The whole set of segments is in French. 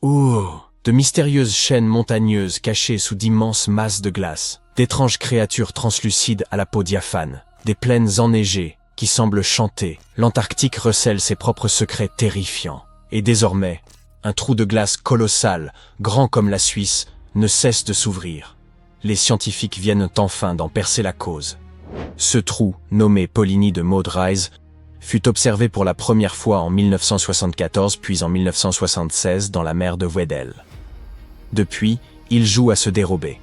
Oh, de mystérieuses chaînes montagneuses cachées sous d'immenses masses de glace, d'étranges créatures translucides à la peau diaphane, des plaines enneigées qui semblent chanter. L'Antarctique recèle ses propres secrets terrifiants. Et désormais, un trou de glace colossal, grand comme la Suisse, ne cesse de s'ouvrir. Les scientifiques viennent enfin d'en percer la cause. Ce trou, nommé Polynie de Maud Rise, fut observé pour la première fois en 1974 puis en 1976 dans la mer de Weddell. Depuis, il joue à se dérober,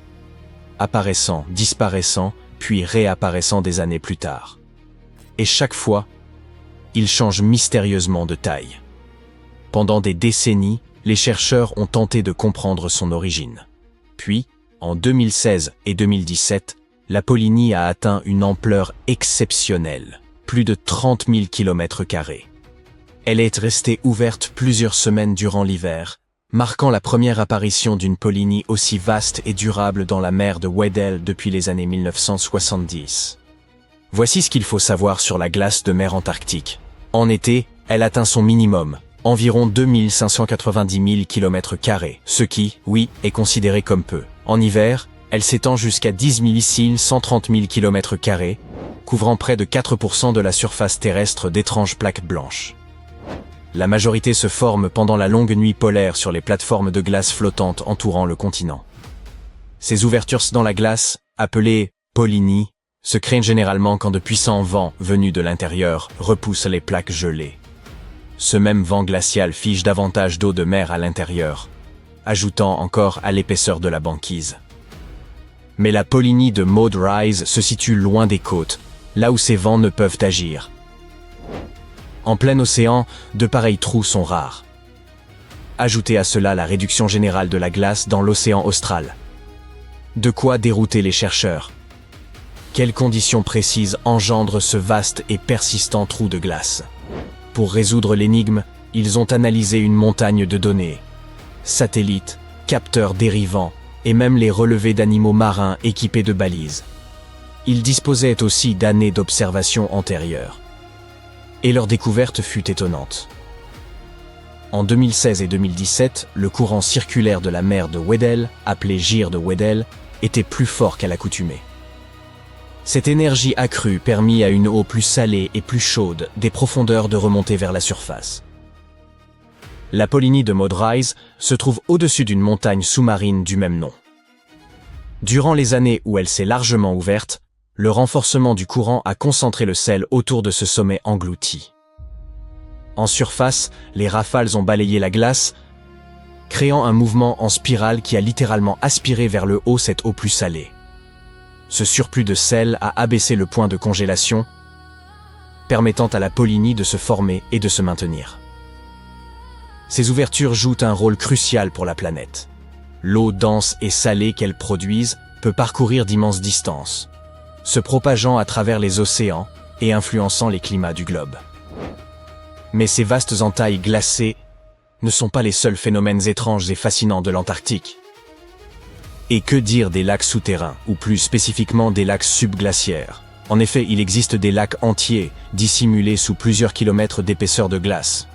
apparaissant, disparaissant, puis réapparaissant des années plus tard. Et chaque fois, il change mystérieusement de taille. Pendant des décennies, les chercheurs ont tenté de comprendre son origine. Puis, en 2016 et 2017, la Polynie a atteint une ampleur exceptionnelle, plus de 30 000 km². Elle est restée ouverte plusieurs semaines durant l'hiver, marquant la première apparition d'une Polynie aussi vaste et durable dans la mer de Weddell depuis les années 1970. Voici ce qu'il faut savoir sur la glace de mer Antarctique. En été, elle atteint son minimum, environ 2590 000 km², ce qui, oui, est considéré comme peu. En hiver, elle s'étend jusqu'à 10 130 000 km², couvrant près de 4% de la surface terrestre d'étranges plaques blanches. La majorité se forme pendant la longue nuit polaire sur les plateformes de glace flottantes entourant le continent. Ces ouvertures dans la glace, appelées polynies, se créent généralement quand de puissants vents venus de l'intérieur repoussent les plaques gelées. Ce même vent glacial fige davantage d'eau de mer à l'intérieur, ajoutant encore à l'épaisseur de la banquise. Mais la Polynie de Maud Rise se situe loin des côtes, là où ces vents ne peuvent agir. En plein océan, de pareils trous sont rares. Ajoutez à cela la réduction générale de la glace dans l'océan austral. De quoi dérouter les chercheurs. Quelles conditions précises engendrent ce vaste et persistant trou de glace? Pour résoudre l'énigme, ils ont analysé une montagne de données. Satellites, capteurs dérivants, et même les relevés d'animaux marins équipés de balises. Ils disposaient aussi d'années d'observation antérieures. Et leur découverte fut étonnante. En 2016 et 2017, le courant circulaire de la mer de Weddell, appelé Gyre de Weddell, était plus fort qu'à l'accoutumée. Cette énergie accrue permit à une eau plus salée et plus chaude des profondeurs de remonter vers la surface. La Polynie de Maud Rise se trouve au-dessus d'une montagne sous-marine du même nom. Durant les années où elle s'est largement ouverte, le renforcement du courant a concentré le sel autour de ce sommet englouti. En surface, les rafales ont balayé la glace, créant un mouvement en spirale qui a littéralement aspiré vers le haut cette eau plus salée. Ce surplus de sel a abaissé le point de congélation, permettant à la Polynie de se former et de se maintenir. Ces ouvertures jouent un rôle crucial pour la planète. L'eau dense et salée qu'elles produisent peut parcourir d'immenses distances, se propageant à travers les océans et influençant les climats du globe. Mais ces vastes entailles glacées ne sont pas les seuls phénomènes étranges et fascinants de l'Antarctique. Et que dire des lacs souterrains, ou plus spécifiquement des lacs subglaciaires? En effet, il existe des lacs entiers, dissimulés sous plusieurs kilomètres d'épaisseur de glace.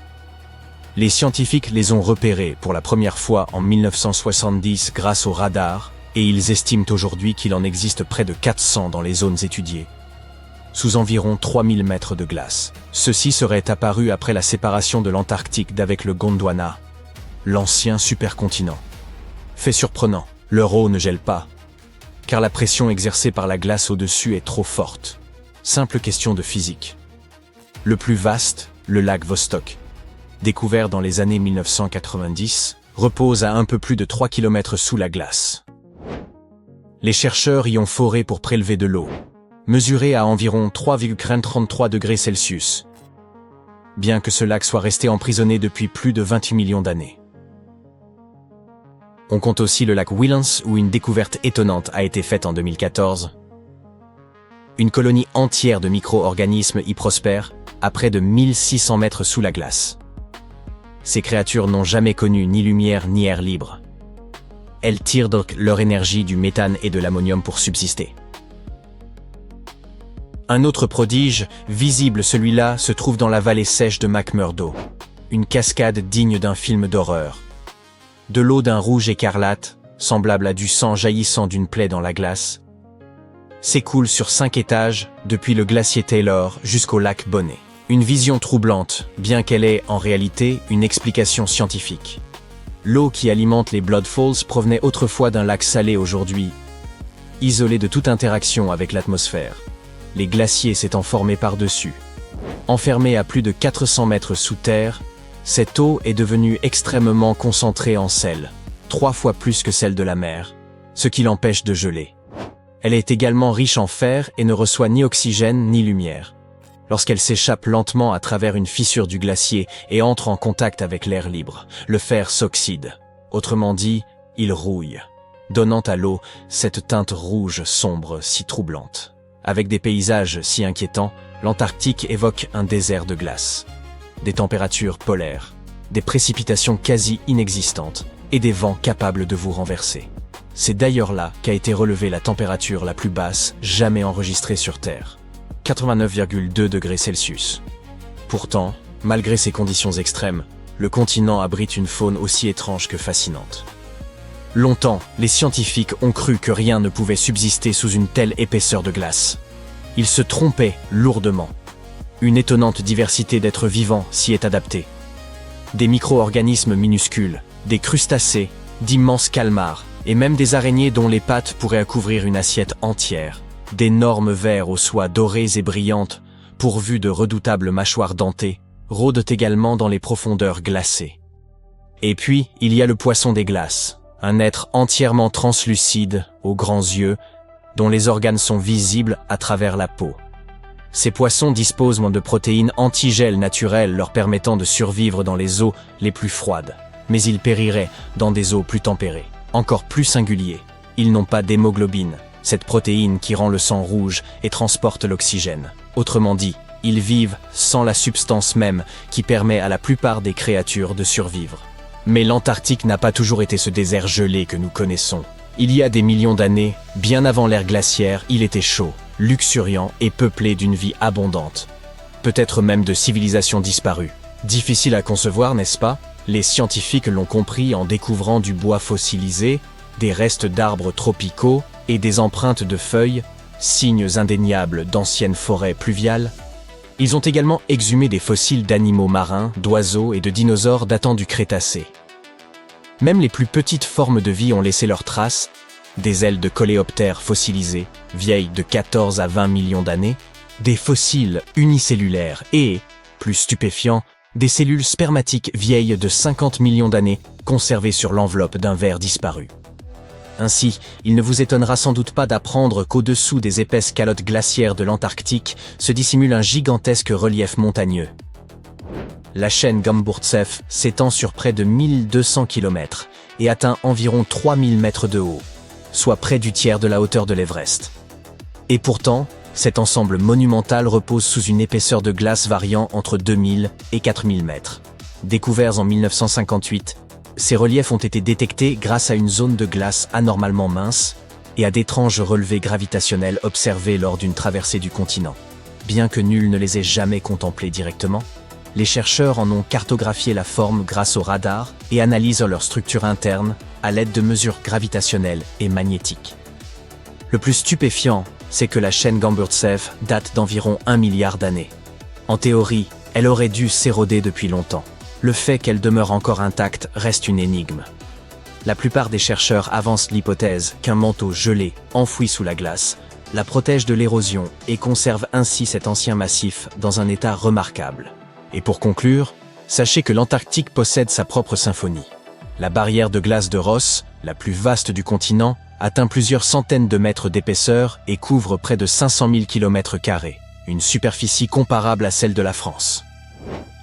Les scientifiques les ont repérés pour la première fois en 1970 grâce au radar, et ils estiment aujourd'hui qu'il en existe près de 400 dans les zones étudiées, sous environ 3000 mètres de glace. Ceux-ci seraient apparus après la séparation de l'Antarctique d'avec le Gondwana, l'ancien supercontinent. Fait surprenant, leur eau ne gèle pas, car la pression exercée par la glace au-dessus est trop forte. Simple question de physique. Le plus vaste, le lac Vostok, découvert dans les années 1990, repose à un peu plus de 3 km sous la glace. Les chercheurs y ont foré pour prélever de l'eau, mesurée à environ 3,33 degrés Celsius, bien que ce lac soit resté emprisonné depuis plus de 28 millions d'années. On compte aussi le lac Williams où une découverte étonnante a été faite en 2014. Une colonie entière de micro-organismes y prospère, à près de 1600 mètres sous la glace. Ces créatures n'ont jamais connu ni lumière ni air libre. Elles tirent donc leur énergie du méthane et de l'ammonium pour subsister. Un autre prodige, visible celui-là, se trouve dans la vallée sèche de McMurdo, une cascade digne d'un film d'horreur. de l'eau d'un rouge écarlate, semblable à du sang jaillissant d'une plaie dans la glace, s'écoule sur 5 étages, depuis le glacier Taylor jusqu'au lac Bonnet. Une vision troublante, bien qu'elle ait, en réalité, une explication scientifique. L'eau qui alimente les Blood Falls provenait autrefois d'un lac salé aujourd'hui, isolé de toute interaction avec l'atmosphère, les glaciers s'étant formés par-dessus. Enfermée à plus de 400 mètres sous terre, cette eau est devenue extrêmement concentrée en sel, 3 fois plus que celle de la mer, ce qui l'empêche de geler. Elle est également riche en fer et ne reçoit ni oxygène ni lumière. Lorsqu'elle s'échappe lentement à travers une fissure du glacier et entre en contact avec l'air libre, le fer s'oxyde. Autrement dit, il rouille, donnant à l'eau cette teinte rouge sombre si troublante. Avec des paysages si inquiétants, l'Antarctique évoque un désert de glace. Des températures polaires, des précipitations quasi inexistantes et des vents capables de vous renverser. C'est d'ailleurs là qu'a été relevée la température la plus basse jamais enregistrée sur Terre. 89,2 degrés Celsius. Pourtant, malgré ces conditions extrêmes, le continent abrite une faune aussi étrange que fascinante. Longtemps, les scientifiques ont cru que rien ne pouvait subsister sous une telle épaisseur de glace. Ils se trompaient lourdement. Une étonnante diversité d'êtres vivants s'y est adaptée. Des micro-organismes minuscules, des crustacés, d'immenses calmars, et même des araignées dont les pattes pourraient couvrir une assiette entière. D'énormes vers aux soies dorées et brillantes, pourvus de redoutables mâchoires dentées, rôdent également dans les profondeurs glacées. Et puis, il y a le poisson des glaces, un être entièrement translucide, aux grands yeux, dont les organes sont visibles à travers la peau. Ces poissons disposent de protéines antigel naturelles leur permettant de survivre dans les eaux les plus froides, mais ils périraient dans des eaux plus tempérées. Encore plus singulier, ils n'ont pas d'hémoglobine, cette protéine qui rend le sang rouge et transporte l'oxygène. Autrement dit, ils vivent sans la substance même qui permet à la plupart des créatures de survivre. Mais l'Antarctique n'a pas toujours été ce désert gelé que nous connaissons. Il y a des millions d'années, bien avant l'ère glaciaire, il était chaud, luxuriant et peuplé d'une vie abondante. Peut-être même de civilisations disparues. Difficile à concevoir, n'est-ce pas? Les scientifiques l'ont compris en découvrant du bois fossilisé, des restes d'arbres tropicaux et des empreintes de feuilles, signes indéniables d'anciennes forêts pluviales. Ils ont également exhumé des fossiles d'animaux marins, d'oiseaux et de dinosaures datant du Crétacé. Même les plus petites formes de vie ont laissé leurs traces, des ailes de coléoptères fossilisées, vieilles de 14 à 20 millions d'années, des fossiles unicellulaires et, plus stupéfiant, des cellules spermatiques vieilles de 50 millions d'années conservées sur l'enveloppe d'un ver disparu. Ainsi, il ne vous étonnera sans doute pas d'apprendre qu'au-dessous des épaisses calottes glaciaires de l'Antarctique se dissimule un gigantesque relief montagneux. La chaîne Gamburtseff s'étend sur près de 1200 km et atteint environ 3000 mètres de haut, soit près du tiers de la hauteur de l'Everest. Et pourtant, cet ensemble monumental repose sous une épaisseur de glace variant entre 2000 et 4000 mètres. Découverts en 1958, ces reliefs ont été détectés grâce à une zone de glace anormalement mince et à d'étranges relevés gravitationnels observés lors d'une traversée du continent. Bien que nul ne les ait jamais contemplés directement, les chercheurs en ont cartographié la forme grâce au radar et analysent leur structure interne à l'aide de mesures gravitationnelles et magnétiques. Le plus stupéfiant, c'est que la chaîne Gamburtseff date d'environ 1 milliard d'années. En théorie, elle aurait dû s'éroder depuis longtemps. Le fait qu'elle demeure encore intacte reste une énigme. La plupart des chercheurs avancent l'hypothèse qu'un manteau gelé, enfoui sous la glace, la protège de l'érosion et conserve ainsi cet ancien massif dans un état remarquable. Et pour conclure, sachez que l'Antarctique possède sa propre symphonie. La barrière de glace de Ross, la plus vaste du continent, atteint plusieurs centaines de mètres d'épaisseur et couvre près de 500 000 km², une superficie comparable à celle de la France.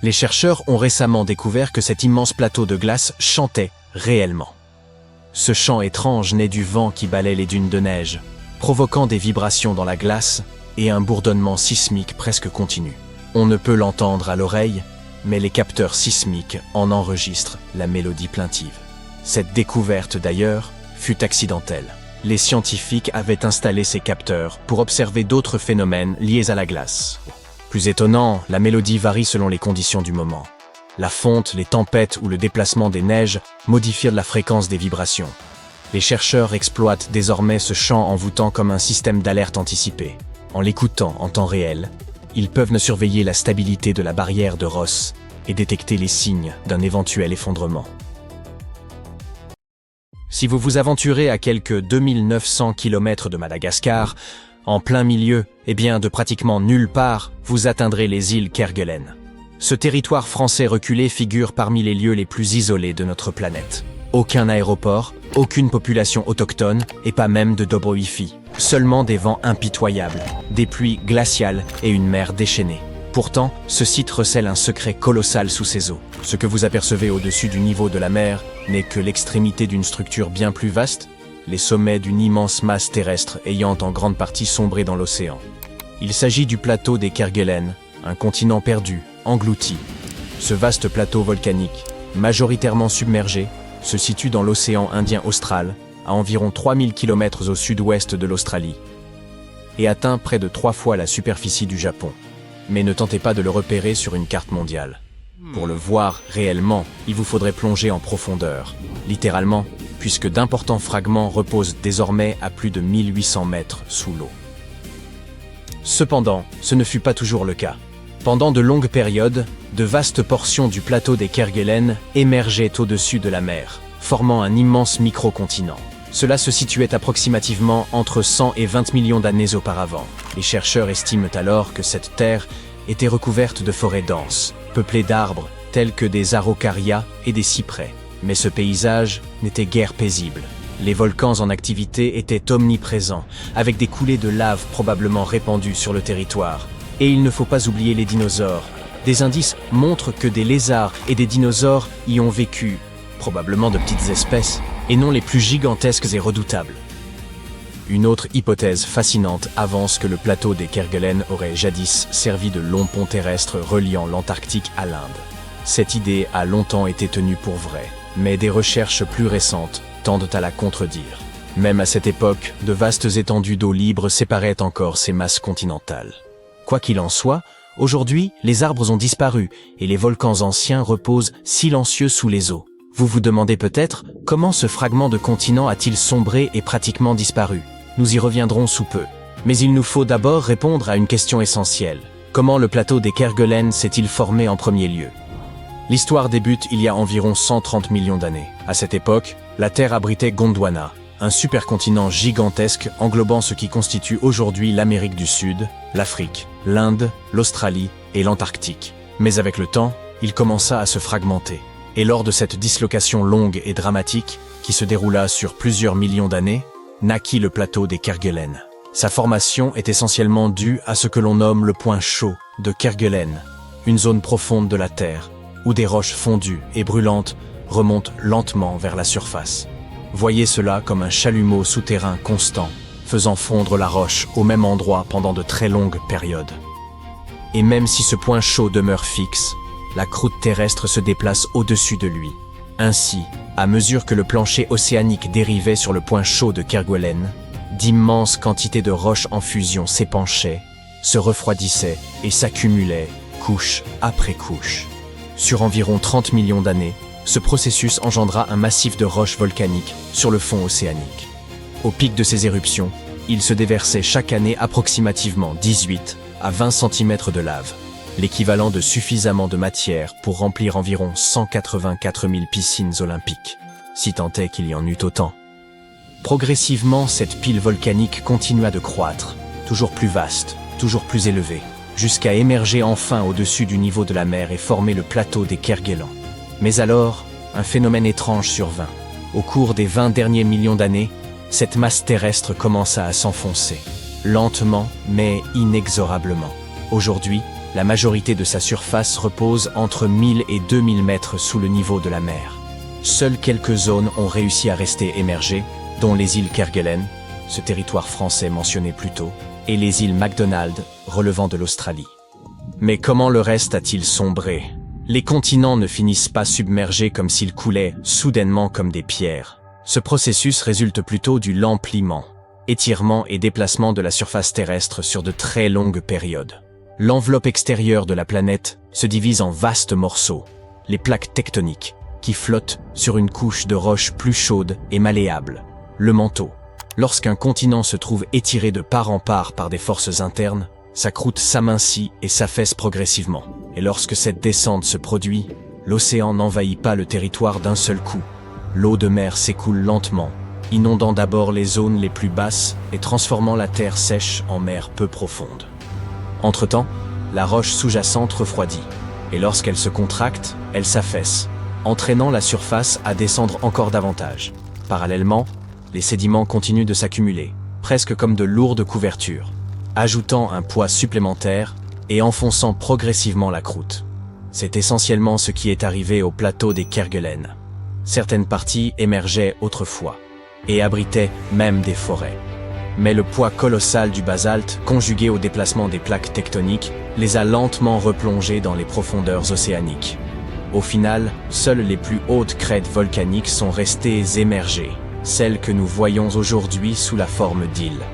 Les chercheurs ont récemment découvert que cet immense plateau de glace chantait réellement. Ce chant étrange naît du vent qui balaie les dunes de neige, provoquant des vibrations dans la glace et un bourdonnement sismique presque continu. On ne peut l'entendre à l'oreille, mais les capteurs sismiques en enregistrent la mélodie plaintive. Cette découverte d'ailleurs fut accidentelle. Les scientifiques avaient installé ces capteurs pour observer d'autres phénomènes liés à la glace. Plus étonnant, la mélodie varie selon les conditions du moment. La fonte, les tempêtes ou le déplacement des neiges modifient la fréquence des vibrations. Les chercheurs exploitent désormais ce champ envoûtant comme un système d'alerte anticipé. En l'écoutant en temps réel, ils peuvent surveiller la stabilité de la barrière de Ross et détecter les signes d'un éventuel effondrement. Si vous vous aventurez à quelques 2900 km de Madagascar, en plein milieu, de pratiquement nulle part, vous atteindrez les îles Kerguelen. Ce territoire français reculé figure parmi les lieux les plus isolés de notre planète. Aucun aéroport, aucune population autochtone et pas même de Dobroïfi. Seulement des vents impitoyables, des pluies glaciales et une mer déchaînée. Pourtant, ce site recèle un secret colossal sous ses eaux. Ce que vous apercevez au-dessus du niveau de la mer n'est que l'extrémité d'une structure bien plus vaste, les sommets d'une immense masse terrestre ayant en grande partie sombré dans l'océan. Il s'agit du plateau des Kerguelen, un continent perdu, englouti. Ce vaste plateau volcanique, majoritairement submergé, se situe dans l'océan Indien austral, à environ 3000 km au sud-ouest de l'Australie, et atteint près de 3 fois la superficie du Japon. Mais ne tentez pas de le repérer sur une carte mondiale. Pour le voir réellement, il vous faudrait plonger en profondeur, littéralement, puisque d'importants fragments reposent désormais à plus de 1800 mètres sous l'eau. Cependant, ce ne fut pas toujours le cas. Pendant de longues périodes, de vastes portions du plateau des Kerguelen émergeaient au-dessus de la mer, formant un immense micro-continent. Cela se situait approximativement entre 100 et 20 millions d'années auparavant. Les chercheurs estiment alors que cette terre était recouverte de forêts denses, peuplées d'arbres tels que des araucarias et des cyprès. Mais ce paysage n'était guère paisible. Les volcans en activité étaient omniprésents, avec des coulées de lave probablement répandues sur le territoire. Et il ne faut pas oublier les dinosaures. Des indices montrent que des lézards et des dinosaures y ont vécu, probablement de petites espèces, et non les plus gigantesques et redoutables. Une autre hypothèse fascinante avance que le plateau des Kerguelen aurait jadis servi de long pont terrestre reliant l'Antarctique à l'Inde. Cette idée a longtemps été tenue pour vraie, mais des recherches plus récentes tendent à la contredire. Même à cette époque, de vastes étendues d'eau libre séparaient encore ces masses continentales. Quoi qu'il en soit, aujourd'hui, les arbres ont disparu et les volcans anciens reposent silencieux sous les eaux. Vous vous demandez peut-être comment ce fragment de continent a-t-il sombré et pratiquement disparu. Nous y reviendrons sous peu. Mais il nous faut d'abord répondre à une question essentielle. Comment le plateau des Kerguelen s'est-il formé en premier lieu? L'histoire débute il y a environ 130 millions d'années. À cette époque, la Terre abritait Gondwana, un supercontinent gigantesque englobant ce qui constitue aujourd'hui l'Amérique du Sud, l'Afrique, l'Inde, l'Australie et l'Antarctique. Mais avec le temps, il commença à se fragmenter. Et lors de cette dislocation longue et dramatique, qui se déroula sur plusieurs millions d'années, naquit le plateau des Kerguelen. Sa formation est essentiellement due à ce que l'on nomme le point chaud de Kerguelen, une zone profonde de la Terre, où des roches fondues et brûlantes remontent lentement vers la surface. Voyez cela comme un chalumeau souterrain constant, faisant fondre la roche au même endroit pendant de très longues périodes. Et même si ce point chaud demeure fixe, la croûte terrestre se déplace au-dessus de lui. Ainsi, à mesure que le plancher océanique dérivait sur le point chaud de Kerguelen, d'immenses quantités de roches en fusion s'épanchaient, se refroidissaient et s'accumulaient, couche après couche. Sur environ 30 millions d'années, ce processus engendra un massif de roches volcaniques sur le fond océanique. Au pic de ces éruptions, il se déversait chaque année approximativement 18 à 20 cm de lave, l'équivalent de suffisamment de matière pour remplir environ 184 000 piscines olympiques, si tant est qu'il y en eût autant. Progressivement, cette pile volcanique continua de croître, toujours plus vaste, toujours plus élevée, jusqu'à émerger enfin au-dessus du niveau de la mer et former le plateau des Kerguelen. Mais alors, un phénomène étrange survint. Au cours des 20 derniers millions d'années, cette masse terrestre commença à s'enfoncer, lentement mais inexorablement. Aujourd'hui, la majorité de sa surface repose entre 1000 et 2000 mètres sous le niveau de la mer. Seules quelques zones ont réussi à rester émergées, dont les îles Kerguelen, ce territoire français mentionné plus tôt, et les îles McDonald, relevant de l'Australie. Mais comment le reste a-t-il sombré? Les continents ne finissent pas submergés comme s'ils coulaient soudainement comme des pierres. Ce processus résulte plutôt du lent pliement, étirement et déplacement de la surface terrestre sur de très longues périodes. L'enveloppe extérieure de la planète se divise en vastes morceaux, les plaques tectoniques, qui flottent sur une couche de roches plus chaude et malléable, le manteau. Lorsqu'un continent se trouve étiré de part en part par des forces internes, sa croûte s'amincit et s'affaisse progressivement. Et lorsque cette descente se produit, l'océan n'envahit pas le territoire d'un seul coup. L'eau de mer s'écoule lentement, inondant d'abord les zones les plus basses et transformant la terre sèche en mer peu profonde. Entre-temps, la roche sous-jacente refroidit, et lorsqu'elle se contracte, elle s'affaisse, entraînant la surface à descendre encore davantage. Parallèlement, les sédiments continuent de s'accumuler, presque comme de lourdes couvertures, ajoutant un poids supplémentaire et enfonçant progressivement la croûte. C'est essentiellement ce qui est arrivé au plateau des Kerguelen. Certaines parties émergeaient autrefois, et abritaient même des forêts. Mais le poids colossal du basalte, conjugué au déplacement des plaques tectoniques, les a lentement replongées dans les profondeurs océaniques. Au final, seules les plus hautes crêtes volcaniques sont restées émergées, celles que nous voyons aujourd'hui sous la forme d'îles.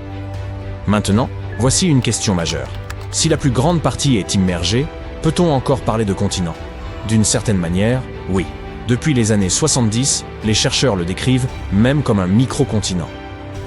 Maintenant, voici une question majeure. Si la plus grande partie est immergée, peut-on encore parler de continent? D'une certaine manière, oui. Depuis les années 70, les chercheurs le décrivent même comme un microcontinent.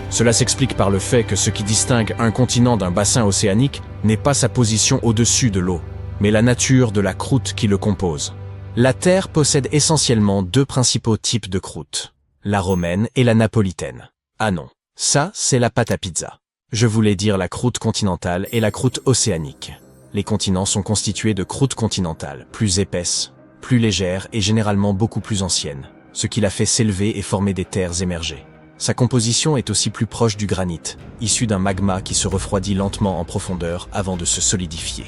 Cela s'explique par le fait que ce qui distingue un continent d'un bassin océanique n'est pas sa position au-dessus de l'eau, mais la nature de la croûte qui le compose. La Terre possède essentiellement deux principaux types de croûtes, la romaine et la napolitaine. Ah non, ça c'est la pâte à pizza. Je voulais dire la croûte continentale et la croûte océanique. Les continents sont constitués de croûtes continentales, plus épaisses, plus légères et généralement beaucoup plus anciennes, ce qui l'a fait s'élever et former des terres émergées. Sa composition est aussi plus proche du granit, issu d'un magma qui se refroidit lentement en profondeur avant de se solidifier.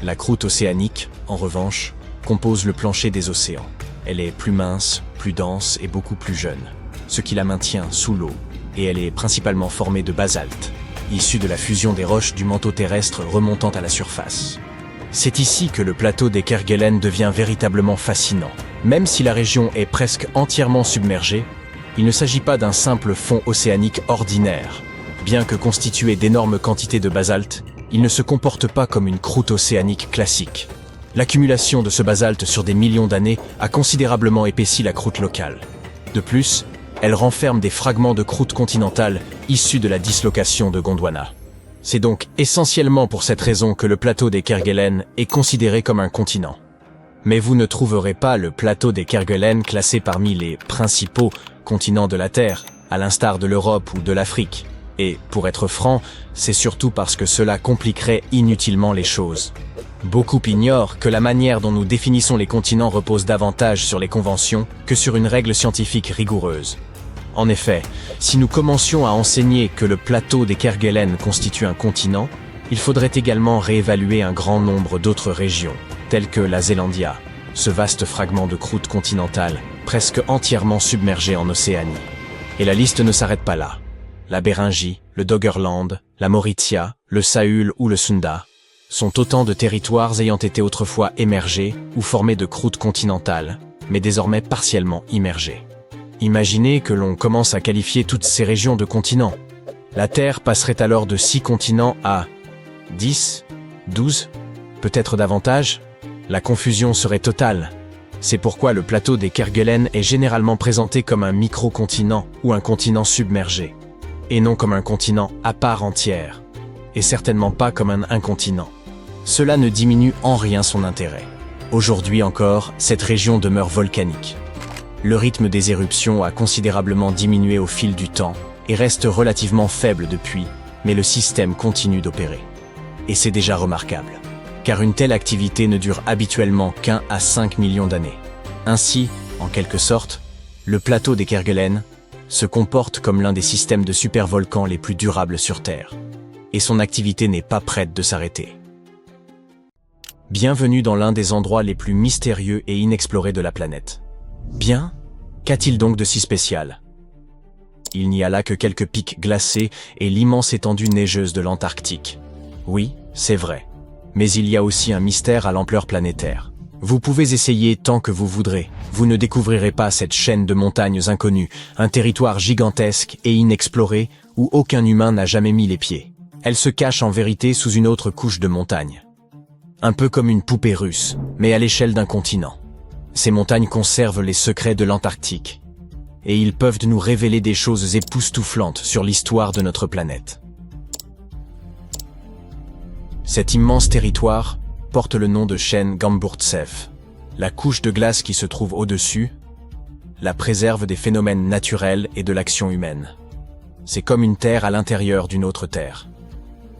La croûte océanique, en revanche, compose le plancher des océans. Elle est plus mince, plus dense et beaucoup plus jeune, ce qui la maintient sous l'eau, et elle est principalement formée de basalte, issu de la fusion des roches du manteau terrestre remontant à la surface. C'est ici que le plateau des Kerguelen devient véritablement fascinant. Même si la région est presque entièrement submergée, il ne s'agit pas d'un simple fond océanique ordinaire. Bien que constitué d'énormes quantités de basalte, il ne se comporte pas comme une croûte océanique classique. L'accumulation de ce basalte sur des millions d'années a considérablement épaissi la croûte locale. De plus, elle renferme des fragments de croûte continentale issus de la dislocation de Gondwana. C'est donc essentiellement pour cette raison que le plateau des Kerguelen est considéré comme un continent. Mais vous ne trouverez pas le plateau des Kerguelen classé parmi les principaux continents de la Terre, à l'instar de l'Europe ou de l'Afrique. Et, pour être franc, c'est surtout parce que cela compliquerait inutilement les choses. Beaucoup ignorent que la manière dont nous définissons les continents repose davantage sur les conventions que sur une règle scientifique rigoureuse. En effet, si nous commencions à enseigner que le plateau des Kerguelen constitue un continent, il faudrait également réévaluer un grand nombre d'autres régions, telles que la Zélandia, ce vaste fragment de croûte continentale, presque entièrement submergé en Océanie. Et la liste ne s'arrête pas là. La Béringie, le Doggerland, la Mauritia, le Sahul ou le Sunda sont autant de territoires ayant été autrefois émergés ou formés de croûtes continentales, mais désormais partiellement immergés. Imaginez que l'on commence à qualifier toutes ces régions de continents. La Terre passerait alors de 6 continents à 10, 12, peut-être davantage. La confusion serait totale. C'est pourquoi le plateau des Kerguelen est généralement présenté comme un micro-continent ou un continent submergé, et non comme un continent à part entière, et certainement pas comme un incontinent. Cela ne diminue en rien son intérêt. Aujourd'hui encore, cette région demeure volcanique. Le rythme des éruptions a considérablement diminué au fil du temps et reste relativement faible depuis, mais le système continue d'opérer. Et c'est déjà remarquable, car une telle activité ne dure habituellement qu'1 à 5 millions d'années. Ainsi, en quelque sorte, le plateau des Kerguelen se comporte comme l'un des systèmes de supervolcans les plus durables sur Terre, et son activité n'est pas prête de s'arrêter. Bienvenue dans l'un des endroits les plus mystérieux et inexplorés de la planète. Bien, qu'a-t-il donc de si spécial? Il n'y a là que quelques pics glacés et l'immense étendue neigeuse de l'Antarctique. Oui, c'est vrai. Mais il y a aussi un mystère à l'ampleur planétaire. Vous pouvez essayer tant que vous voudrez, vous ne découvrirez pas cette chaîne de montagnes inconnues, un territoire gigantesque et inexploré où aucun humain n'a jamais mis les pieds. Elle se cache en vérité sous une autre couche de montagnes. Un peu comme une poupée russe, mais à l'échelle d'un continent. Ces montagnes conservent les secrets de l'Antarctique. Et ils peuvent nous révéler des choses époustouflantes sur l'histoire de notre planète. Cet immense territoire porte le nom de chaîne Gamburtsev. La couche de glace qui se trouve au-dessus la préserve des phénomènes naturels et de l'action humaine. C'est comme une terre à l'intérieur d'une autre terre.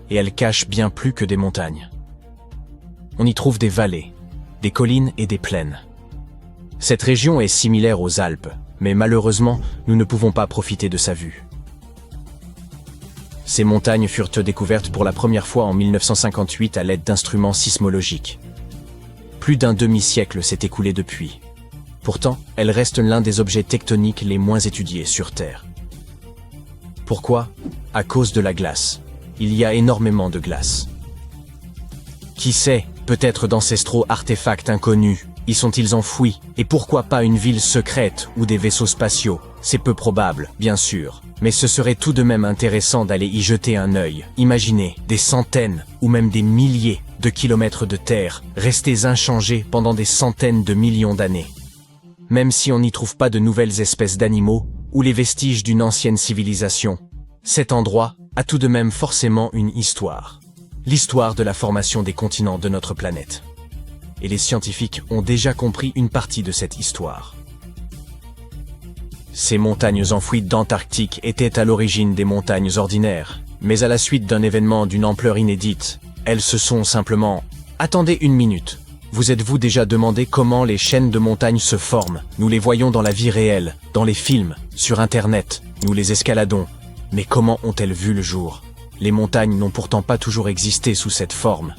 Et elle cache bien plus que des montagnes. On y trouve des vallées, des collines et des plaines. Cette région est similaire aux Alpes, mais malheureusement, nous ne pouvons pas profiter de sa vue. Ces montagnes furent découvertes pour la première fois en 1958 à l'aide d'instruments sismologiques. Plus d'un demi-siècle s'est écoulé depuis. Pourtant, elles restent l'un des objets tectoniques les moins étudiés sur Terre. Pourquoi? À cause de la glace. Il y a énormément de glace. Qui sait, peut-être d'ancestraux artefacts inconnus, y sont-ils enfouis? Et pourquoi pas une ville secrète ou des vaisseaux spatiaux? C'est peu probable, bien sûr. Mais ce serait tout de même intéressant d'aller y jeter un œil. Imaginez des centaines ou même des milliers de kilomètres de terre restés inchangés pendant des centaines de millions d'années. Même si on n'y trouve pas de nouvelles espèces d'animaux ou les vestiges d'une ancienne civilisation, cet endroit a tout de même forcément une histoire. L'histoire de la formation des continents de notre planète. Et les scientifiques ont déjà compris une partie de cette histoire. Ces montagnes enfouies d'Antarctique étaient à l'origine des montagnes ordinaires, mais à la suite d'un événement d'une ampleur inédite, elles se sont simplement... Attendez une minute. Vous êtes-vous déjà demandé comment les chaînes de montagnes se forment? Nous les voyons dans la vie réelle, dans les films, sur Internet, nous les escaladons. Mais comment ont-elles vu le jour? Les montagnes n'ont pourtant pas toujours existé sous cette forme.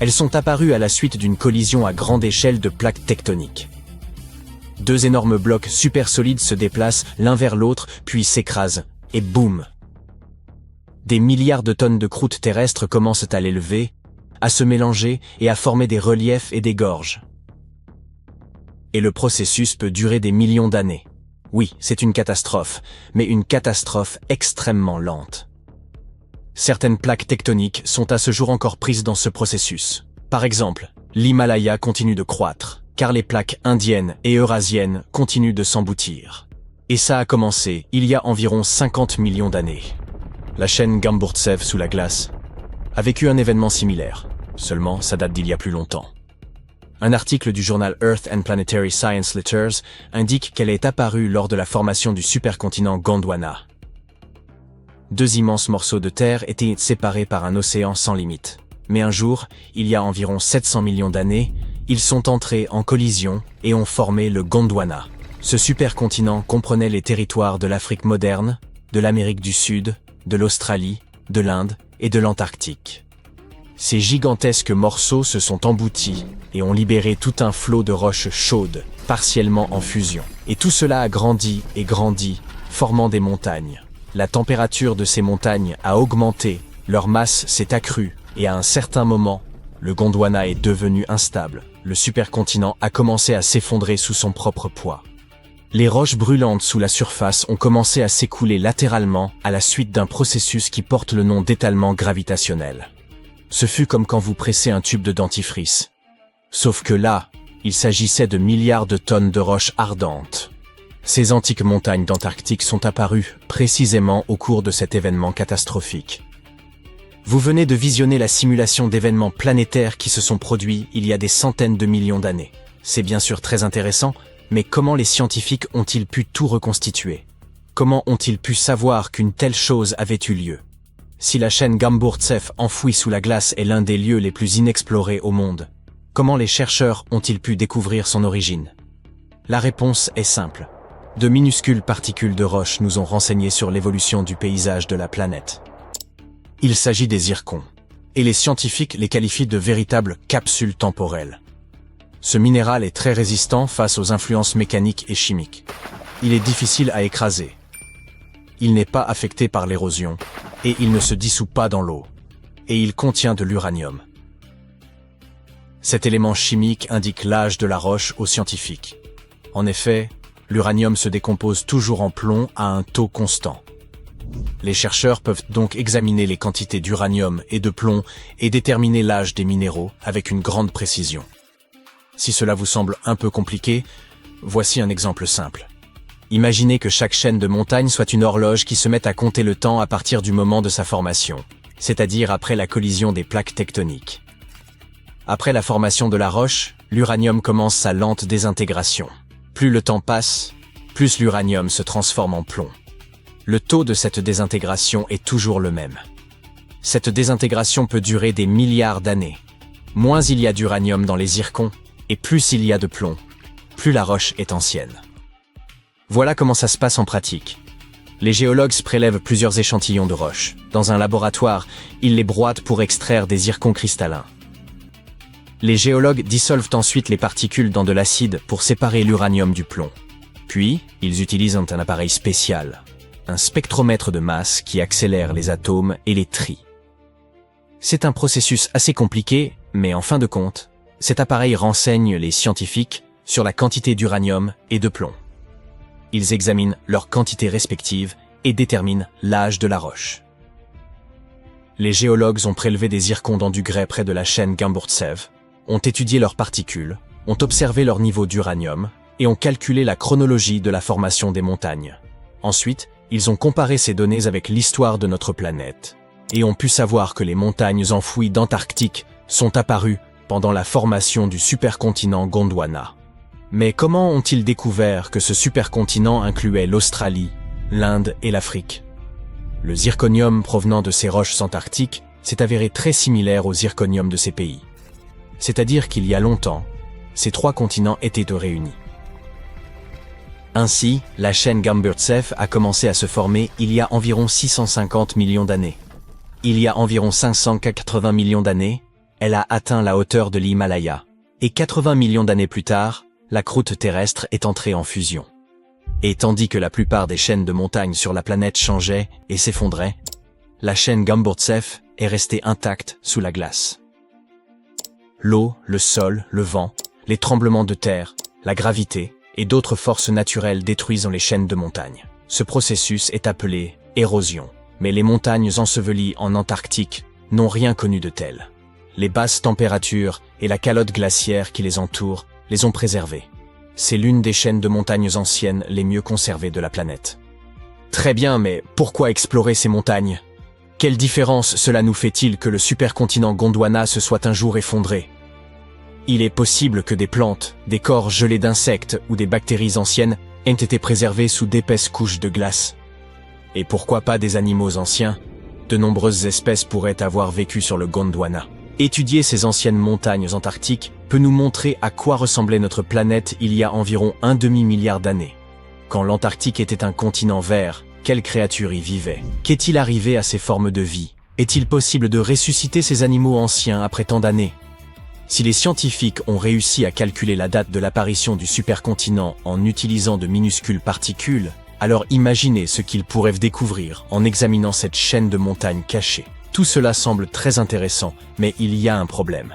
Elles sont apparues à la suite d'une collision à grande échelle de plaques tectoniques. Deux énormes blocs super solides se déplacent l'un vers l'autre, puis s'écrasent, et boum! Des milliards de tonnes de croûte terrestre commencent à l'élever, à se mélanger et à former des reliefs et des gorges. Et le processus peut durer des millions d'années. Oui, c'est une catastrophe, mais une catastrophe extrêmement lente. Certaines plaques tectoniques sont à ce jour encore prises dans ce processus. Par exemple, l'Himalaya continue de croître, car les plaques indiennes et eurasiennes continuent de s'emboutir. Et ça a commencé il y a environ 50 millions d'années. La chaîne Gamburtsev sous la glace a vécu un événement similaire, seulement ça date d'il y a plus longtemps. Un article du journal Earth and Planetary Science Letters indique qu'elle est apparue lors de la formation du supercontinent Gondwana. Deux immenses morceaux de terre étaient séparés par un océan sans limite. Mais un jour, il y a environ 700 millions d'années, ils sont entrés en collision et ont formé le Gondwana. Ce supercontinent comprenait les territoires de l'Afrique moderne, de l'Amérique du Sud, de l'Australie, de l'Inde et de l'Antarctique. Ces gigantesques morceaux se sont emboutis et ont libéré tout un flot de roches chaudes, partiellement en fusion. Et tout cela a grandi et grandi, formant des montagnes. La température de ces montagnes a augmenté, leur masse s'est accrue, et à un certain moment, le Gondwana est devenu instable. Le supercontinent a commencé à s'effondrer sous son propre poids. Les roches brûlantes sous la surface ont commencé à s'écouler latéralement à la suite d'un processus qui porte le nom d'étalement gravitationnel. Ce fut comme quand vous pressez un tube de dentifrice. Sauf que là, il s'agissait de milliards de tonnes de roches ardentes. Ces antiques montagnes d'Antarctique sont apparues précisément au cours de cet événement catastrophique. Vous venez de visionner la simulation d'événements planétaires qui se sont produits il y a des centaines de millions d'années. C'est bien sûr très intéressant, mais comment les scientifiques ont-ils pu tout reconstituer? Comment ont-ils pu savoir qu'une telle chose avait eu lieu? Si la chaîne Gamburtsev enfouie sous la glace est l'un des lieux les plus inexplorés au monde, comment les chercheurs ont-ils pu découvrir son origine? La réponse est simple. De minuscules particules de roche nous ont renseigné sur l'évolution du paysage de la planète. Il s'agit des zircons, et les scientifiques les qualifient de véritables capsules temporelles. Ce minéral est très résistant face aux influences mécaniques et chimiques. Il est difficile à écraser. Il n'est pas affecté par l'érosion, et il ne se dissout pas dans l'eau. Et il contient de l'uranium. Cet élément chimique indique l'âge de la roche aux scientifiques. En effet, l'uranium se décompose toujours en plomb à un taux constant. Les chercheurs peuvent donc examiner les quantités d'uranium et de plomb et déterminer l'âge des minéraux avec une grande précision. Si cela vous semble un peu compliqué, voici un exemple simple. Imaginez que chaque chaîne de montagne soit une horloge qui se met à compter le temps à partir du moment de sa formation, c'est-à-dire après la collision des plaques tectoniques. Après la formation de la roche, l'uranium commence sa lente désintégration. Plus le temps passe, plus l'uranium se transforme en plomb. Le taux de cette désintégration est toujours le même. Cette désintégration peut durer des milliards d'années. Moins il y a d'uranium dans les zircons, et plus il y a de plomb, plus la roche est ancienne. Voilà comment ça se passe en pratique. Les géologues prélèvent plusieurs échantillons de roches. Dans un laboratoire, ils les broient pour extraire des zircons cristallins. Les géologues dissolvent ensuite les particules dans de l'acide pour séparer l'uranium du plomb. Puis, ils utilisent un appareil spécial, un spectromètre de masse qui accélère les atomes et les trie. C'est un processus assez compliqué, mais en fin de compte, cet appareil renseigne les scientifiques sur la quantité d'uranium et de plomb. Ils examinent leurs quantités respectives et déterminent l'âge de la roche. Les géologues ont prélevé des zircons dans du grès près de la chaîne Gamburtsev, ont étudié leurs particules, ont observé leur niveau d'uranium et ont calculé la chronologie de la formation des montagnes. Ensuite, ils ont comparé ces données avec l'histoire de notre planète et ont pu savoir que les montagnes enfouies d'Antarctique sont apparues pendant la formation du supercontinent Gondwana. Mais comment ont-ils découvert que ce supercontinent incluait l'Australie, l'Inde et l'Afrique? Le zirconium provenant de ces roches antarctiques s'est avéré très similaire au zirconium de ces pays. C'est-à-dire qu'il y a longtemps, ces trois continents étaient réunis. Ainsi, la chaîne Gamburtsev a commencé à se former il y a environ 650 millions d'années. Il y a environ 580 millions d'années, elle a atteint la hauteur de l'Himalaya. Et 80 millions d'années plus tard, la croûte terrestre est entrée en fusion. Et tandis que la plupart des chaînes de montagnes sur la planète changeaient et s'effondraient, la chaîne Gamburtsev est restée intacte sous la glace. L'eau, le sol, le vent, les tremblements de terre, la gravité et d'autres forces naturelles détruisent les chaînes de montagnes. Ce processus est appelé érosion. Mais les montagnes ensevelies en Antarctique n'ont rien connu de tel. Les basses températures et la calotte glaciaire qui les entoure les ont préservées. C'est l'une des chaînes de montagnes anciennes les mieux conservées de la planète. Très bien, mais pourquoi explorer ces montagnes? Quelle différence cela nous fait-il que le supercontinent Gondwana se soit un jour effondré? Il est possible que des plantes, des corps gelés d'insectes ou des bactéries anciennes aient été préservés sous d'épaisses couches de glace. Et pourquoi pas des animaux anciens? De nombreuses espèces pourraient avoir vécu sur le Gondwana. Étudier ces anciennes montagnes antarctiques peut nous montrer à quoi ressemblait notre planète il y a environ un demi-milliard d'années. Quand l'Antarctique était un continent vert, quelles créatures y vivaient? Qu'est-il arrivé à ces formes de vie? Est-il possible de ressusciter ces animaux anciens après tant d'années? Si les scientifiques ont réussi à calculer la date de l'apparition du supercontinent en utilisant de minuscules particules, alors imaginez ce qu'ils pourraient découvrir en examinant cette chaîne de montagnes cachée. Tout cela semble très intéressant, mais il y a un problème.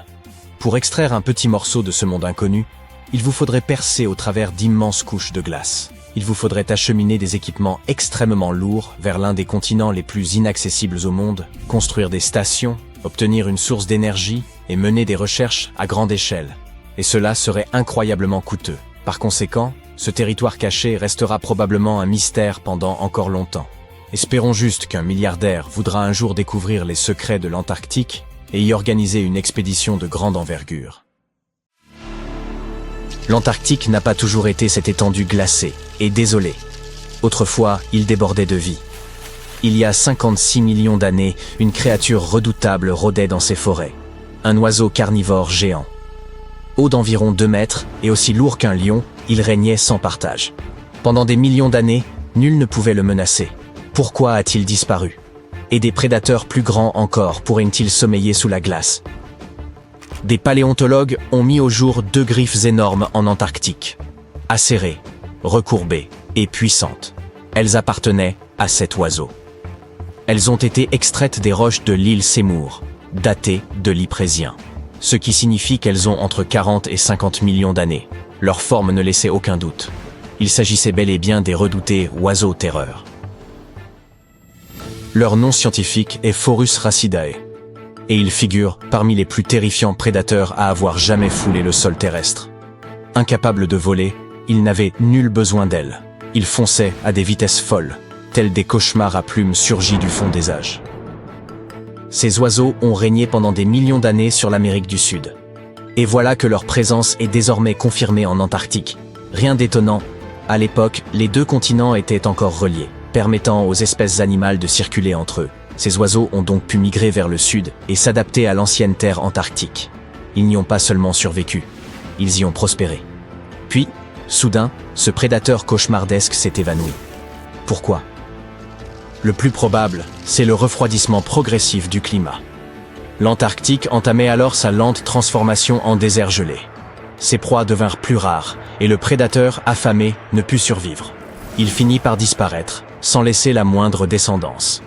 Pour extraire un petit morceau de ce monde inconnu, il vous faudrait percer au travers d'immenses couches de glace. Il vous faudrait acheminer des équipements extrêmement lourds vers l'un des continents les plus inaccessibles au monde, construire des stations, obtenir une source d'énergie et mener des recherches à grande échelle. Et cela serait incroyablement coûteux. Par conséquent, ce territoire caché restera probablement un mystère pendant encore longtemps. Espérons juste qu'un milliardaire voudra un jour découvrir les secrets de l'Antarctique et y organiser une expédition de grande envergure. L'Antarctique n'a pas toujours été cette étendue glacée et désolée. Autrefois, il débordait de vie. Il y a 56 millions d'années, une créature redoutable rôdait dans ces forêts. Un oiseau carnivore géant. Haut d'environ 2 mètres et aussi lourd qu'un lion, il régnait sans partage. Pendant des millions d'années, nul ne pouvait le menacer. Pourquoi a-t-il disparu? Et des prédateurs plus grands encore pourraient-ils sommeiller sous la glace? Des paléontologues ont mis au jour 2 griffes énormes en Antarctique. Acérées, recourbées et puissantes. Elles appartenaient à cet oiseau. Elles ont été extraites des roches de l'île Seymour, datées de l'Yprésien. Ce qui signifie qu'elles ont entre 40 et 50 millions d'années. Leur forme ne laissait aucun doute. Il s'agissait bel et bien des redoutés oiseaux terreurs. Leur nom scientifique est Phorus racidae, et ils figurent parmi les plus terrifiants prédateurs à avoir jamais foulé le sol terrestre. Incapables de voler, ils n'avaient nul besoin d'ailes. Ils fonçaient à des vitesses folles, tels des cauchemars à plumes surgis du fond des âges. Ces oiseaux ont régné pendant des millions d'années sur l'Amérique du Sud. Et voilà que leur présence est désormais confirmée en Antarctique. Rien d'étonnant, à l'époque, les deux continents étaient encore reliés, permettant aux espèces animales de circuler entre eux. Ces oiseaux ont donc pu migrer vers le sud et s'adapter à l'ancienne terre antarctique. Ils n'y ont pas seulement survécu, ils y ont prospéré. Puis, soudain, ce prédateur cauchemardesque s'est évanoui. Pourquoi ? Le plus probable, c'est le refroidissement progressif du climat. L'Antarctique entamait alors sa lente transformation en désert gelé. Ses proies devinrent plus rares et le prédateur, affamé, ne put survivre. Il finit par disparaître, sans laisser la moindre descendance.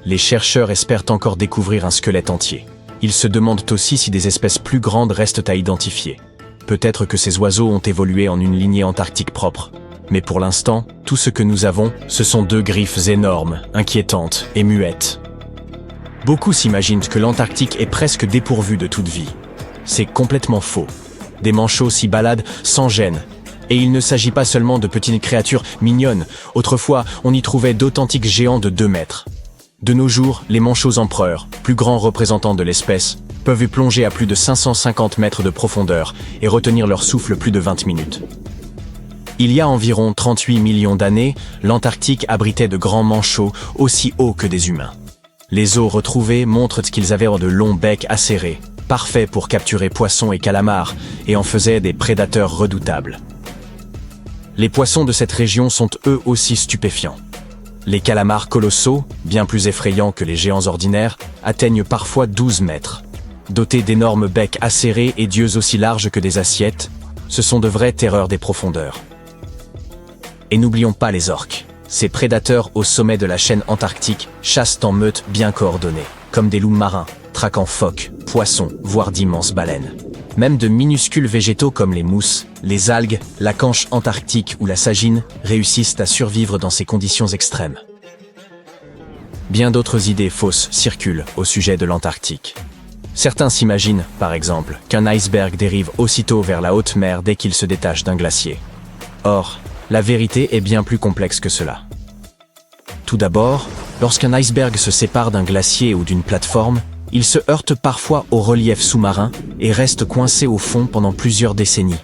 Les chercheurs espèrent encore découvrir un squelette entier. Ils se demandent aussi si des espèces plus grandes restent à identifier. Peut-être que ces oiseaux ont évolué en une lignée antarctique propre. Mais pour l'instant, tout ce que nous avons, ce sont deux griffes énormes, inquiétantes et muettes. Beaucoup s'imaginent que l'Antarctique est presque dépourvue de toute vie. C'est complètement faux. Des manchots s'y baladent sans gêne. Et il ne s'agit pas seulement de petites créatures mignonnes. Autrefois, on y trouvait d'authentiques géants de 2 mètres. De nos jours, les manchots empereurs, plus grands représentants de l'espèce, peuvent y plonger à plus de 550 mètres de profondeur et retenir leur souffle plus de 20 minutes. Il y a environ 38 millions d'années, l'Antarctique abritait de grands manchots aussi hauts que des humains. Les os retrouvés montrent qu'ils avaient de longs becs acérés, parfaits pour capturer poissons et calamars, et en faisaient des prédateurs redoutables. Les poissons de cette région sont eux aussi stupéfiants. Les calamars colossaux, bien plus effrayants que les géants ordinaires, atteignent parfois 12 mètres. Dotés d'énormes becs acérés et d'yeux aussi larges que des assiettes, ce sont de vraies terreurs des profondeurs. Et n'oublions pas les orques. Ces prédateurs au sommet de la chaîne antarctique chassent en meute bien coordonnées, comme des loups marins, traquant phoques, poissons, voire d'immenses baleines. Même de minuscules végétaux comme les mousses, les algues, la canche antarctique ou la sagine réussissent à survivre dans ces conditions extrêmes. Bien d'autres idées fausses circulent au sujet de l'Antarctique. Certains s'imaginent, par exemple, qu'un iceberg dérive aussitôt vers la haute mer dès qu'il se détache d'un glacier. Or, la vérité est bien plus complexe que cela. Tout d'abord, lorsqu'un iceberg se sépare d'un glacier ou d'une plateforme, il se heurte parfois au relief sous-marin et reste coincé au fond pendant plusieurs décennies.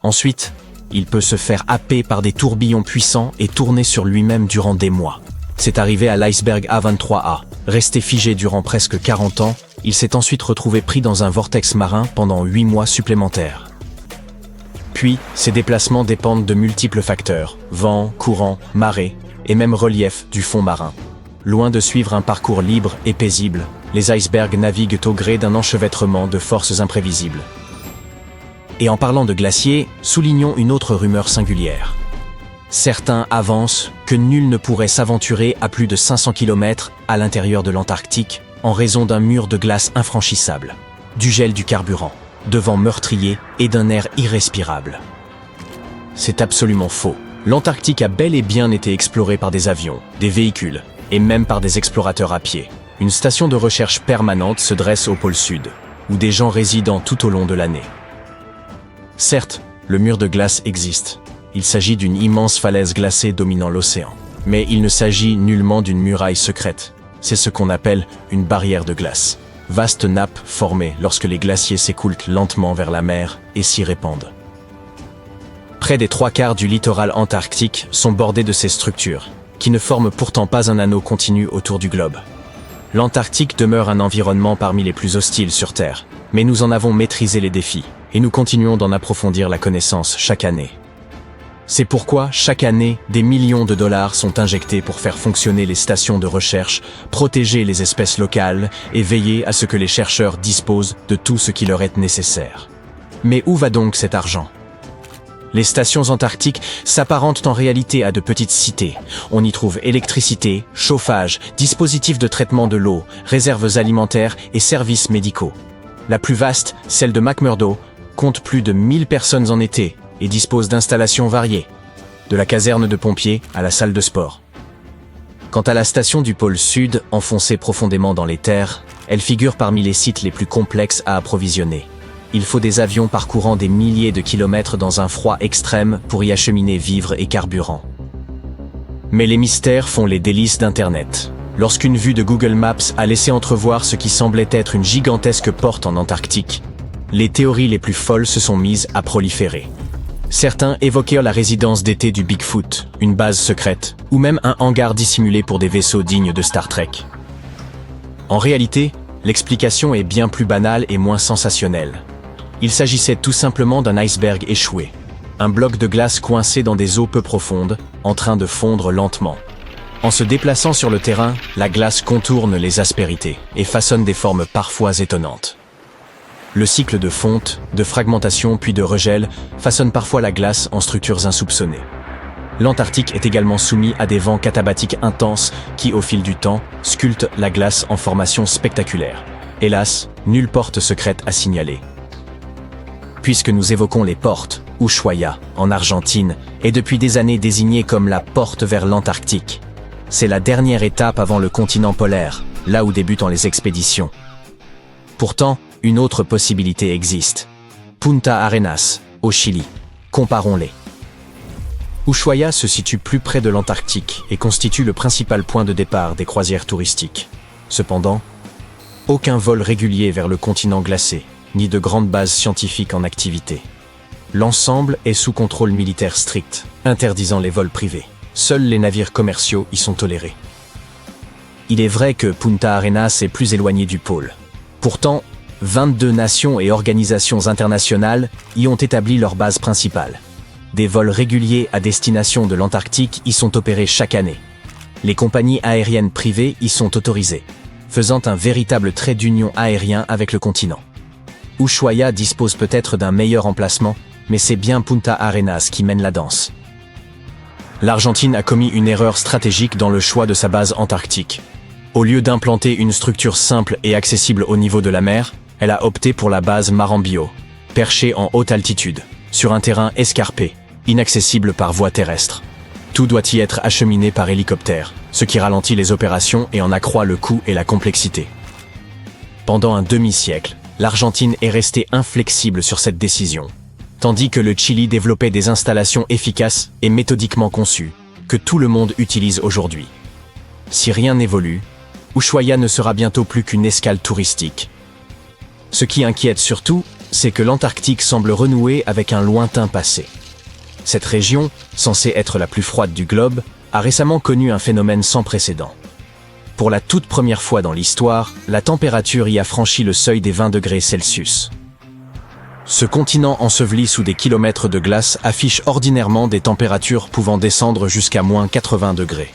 Ensuite, il peut se faire happer par des tourbillons puissants et tourner sur lui-même durant des mois. C'est arrivé à l'iceberg A23A. Resté figé durant presque 40 ans, il s'est ensuite retrouvé pris dans un vortex marin pendant 8 mois supplémentaires. Puis, ces déplacements dépendent de multiples facteurs, vent, courant, marée, et même relief du fond marin. Loin de suivre un parcours libre et paisible, les icebergs naviguent au gré d'un enchevêtrement de forces imprévisibles. Et en parlant de glaciers, soulignons une autre rumeur singulière. Certains avancent que nul ne pourrait s'aventurer à plus de 500 km à l'intérieur de l'Antarctique en raison d'un mur de glace infranchissable, du gel du carburant, de vents meurtriers et d'un air irrespirable. C'est absolument faux. L'Antarctique a bel et bien été explorée par des avions, des véhicules, et même par des explorateurs à pied. Une station de recherche permanente se dresse au pôle Sud, où des gens résident tout au long de l'année. Certes, le mur de glace existe. Il s'agit d'une immense falaise glacée dominant l'océan. Mais il ne s'agit nullement d'une muraille secrète. C'est ce qu'on appelle une barrière de glace. Vaste nappe formée lorsque les glaciers s'écoulent lentement vers la mer et s'y répandent. Près des 3/4 du littoral antarctique sont bordés de ces structures, qui ne forment pourtant pas un anneau continu autour du globe. L'Antarctique demeure un environnement parmi les plus hostiles sur Terre, mais nous en avons maîtrisé les défis, et nous continuons d'en approfondir la connaissance chaque année. C'est pourquoi, chaque année, des millions de dollars sont injectés pour faire fonctionner les stations de recherche, protéger les espèces locales et veiller à ce que les chercheurs disposent de tout ce qui leur est nécessaire. Mais où va donc cet argent ? Les stations antarctiques s'apparentent en réalité à de petites cités. On y trouve électricité, chauffage, dispositifs de traitement de l'eau, réserves alimentaires et services médicaux. La plus vaste, celle de McMurdo, compte plus de 1000 personnes en été et dispose d'installations variées, de la caserne de pompiers à la salle de sport. Quant à la station du pôle Sud, enfoncée profondément dans les terres, elle figure parmi les sites les plus complexes à approvisionner. il faut des avions parcourant des milliers de kilomètres dans un froid extrême pour y acheminer vivres et carburant. Mais les mystères font les délices d'Internet. Lorsqu'une vue de Google Maps a laissé entrevoir ce qui semblait être une gigantesque porte en Antarctique, les théories les plus folles se sont mises à proliférer. Certains évoquèrent la résidence d'été du Bigfoot, une base secrète, ou même un hangar dissimulé pour des vaisseaux dignes de Star Trek. En réalité, l'explication est bien plus banale et moins sensationnelle. Il s'agissait tout simplement d'un iceberg échoué, un bloc de glace coincé dans des eaux peu profondes, en train de fondre lentement. En se déplaçant sur le terrain, la glace contourne les aspérités et façonne des formes parfois étonnantes. Le cycle de fonte, de fragmentation puis de regel façonne parfois la glace en structures insoupçonnées. L'Antarctique est également soumis à des vents catabatiques intenses qui, au fil du temps, sculptent la glace en formations spectaculaires. Hélas, nulle porte secrète à signaler. Puisque nous évoquons les portes, Ushuaia, en Argentine, est depuis des années désignée comme la porte vers l'Antarctique. C'est la dernière étape avant le continent polaire, là où débutent les expéditions. Pourtant, une autre possibilité existe. Punta Arenas, au Chili. Comparons-les. Ushuaia se situe plus près de l'Antarctique et constitue le principal point de départ des croisières touristiques. Cependant, aucun vol régulier vers le continent glacé, ni de grandes bases scientifiques en activité. L'ensemble est sous contrôle militaire strict, interdisant les vols privés. Seuls les navires commerciaux y sont tolérés. Il est vrai que Punta Arenas est plus éloigné du pôle. Pourtant, 22 nations et organisations internationales y ont établi leur base principale. Des vols réguliers à destination de l'Antarctique y sont opérés chaque année. Les compagnies aériennes privées y sont autorisées, faisant un véritable trait d'union aérien avec le continent. Ushuaia dispose peut-être d'un meilleur emplacement, mais c'est bien Punta Arenas qui mène la danse. L'Argentine a commis une erreur stratégique dans le choix de sa base antarctique. Au lieu d'implanter une structure simple et accessible au niveau de la mer, elle a opté pour la base Marambio, perchée en haute altitude, sur un terrain escarpé, inaccessible par voie terrestre. Tout doit y être acheminé par hélicoptère, ce qui ralentit les opérations et en accroît le coût et la complexité. Pendant un demi-siècle, l'Argentine est restée inflexible sur cette décision, tandis que le Chili développait des installations efficaces et méthodiquement conçues, que tout le monde utilise aujourd'hui. Si rien n'évolue, Ushuaia ne sera bientôt plus qu'une escale touristique. Ce qui inquiète surtout, c'est que l'Antarctique semble renouer avec un lointain passé. Cette région, censée être la plus froide du globe, a récemment connu un phénomène sans précédent. Pour la toute première fois dans l'histoire, la température y a franchi le seuil des 20 degrés Celsius. Ce continent enseveli sous des kilomètres de glace affiche ordinairement des températures pouvant descendre jusqu'à moins 80 degrés.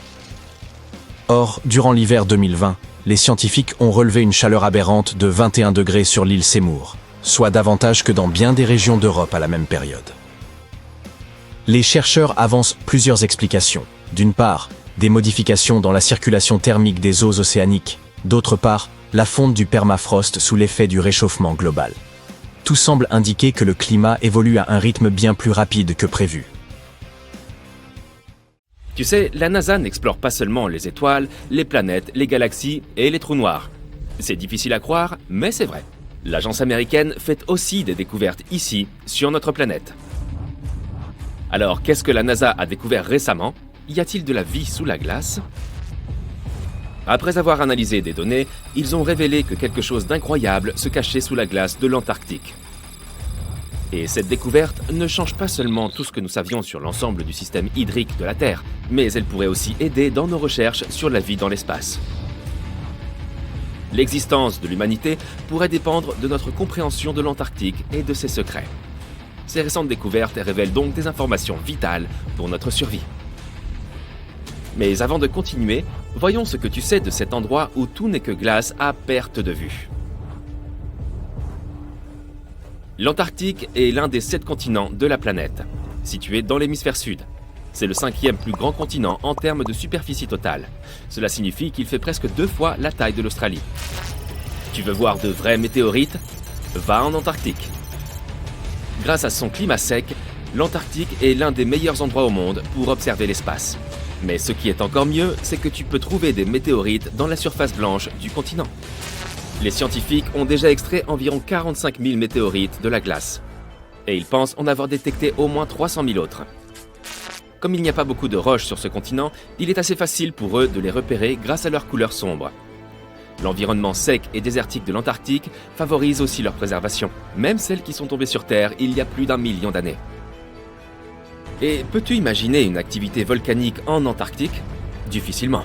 Or, durant l'hiver 2020, les scientifiques ont relevé une chaleur aberrante de 21 degrés sur l'île Seymour, soit davantage que dans bien des régions d'Europe à la même période. Les chercheurs avancent plusieurs explications. D'une part, des modifications dans la circulation thermique des eaux océaniques. D'autre part, la fonte du permafrost sous l'effet du réchauffement global. Tout semble indiquer que le climat évolue à un rythme bien plus rapide que prévu. Tu sais, la NASA n'explore pas seulement les étoiles, les planètes, les galaxies et les trous noirs. C'est difficile à croire, mais c'est vrai. L'agence américaine fait aussi des découvertes ici, sur notre planète. Alors, qu'est-ce que la NASA a découvert récemment ? Y a-t-il de la vie sous la glace ? Après avoir analysé des données, ils ont révélé que quelque chose d'incroyable se cachait sous la glace de l'Antarctique. Et cette découverte ne change pas seulement tout ce que nous savions sur l'ensemble du système hydrique de la Terre, mais elle pourrait aussi aider dans nos recherches sur la vie dans l'espace. L'existence de l'humanité pourrait dépendre de notre compréhension de l'Antarctique et de ses secrets. Ces récentes découvertes révèlent donc des informations vitales pour notre survie. Mais avant de continuer, voyons ce que tu sais de cet endroit où tout n'est que glace à perte de vue. L'Antarctique est l'un des 7 continents de la planète, situé dans l'hémisphère sud. C'est le 5e plus grand continent en termes de superficie totale. Cela signifie qu'il fait presque 2 fois la taille de l'Australie. Tu veux voir de vrais météorites ? Va en Antarctique. Grâce à son climat sec, l'Antarctique est l'un des meilleurs endroits au monde pour observer l'espace. Mais ce qui est encore mieux, c'est que tu peux trouver des météorites dans la surface blanche du continent. Les scientifiques ont déjà extrait environ 45 000 météorites de la glace. Et ils pensent en avoir détecté au moins 300 000 autres. Comme il n'y a pas beaucoup de roches sur ce continent, il est assez facile pour eux de les repérer grâce à leur couleur sombre. L'environnement sec et désertique de l'Antarctique favorise aussi leur préservation, même celles qui sont tombées sur Terre il y a plus d'1 million d'années. Et peux-tu imaginer une activité volcanique en Antarctique? Difficilement.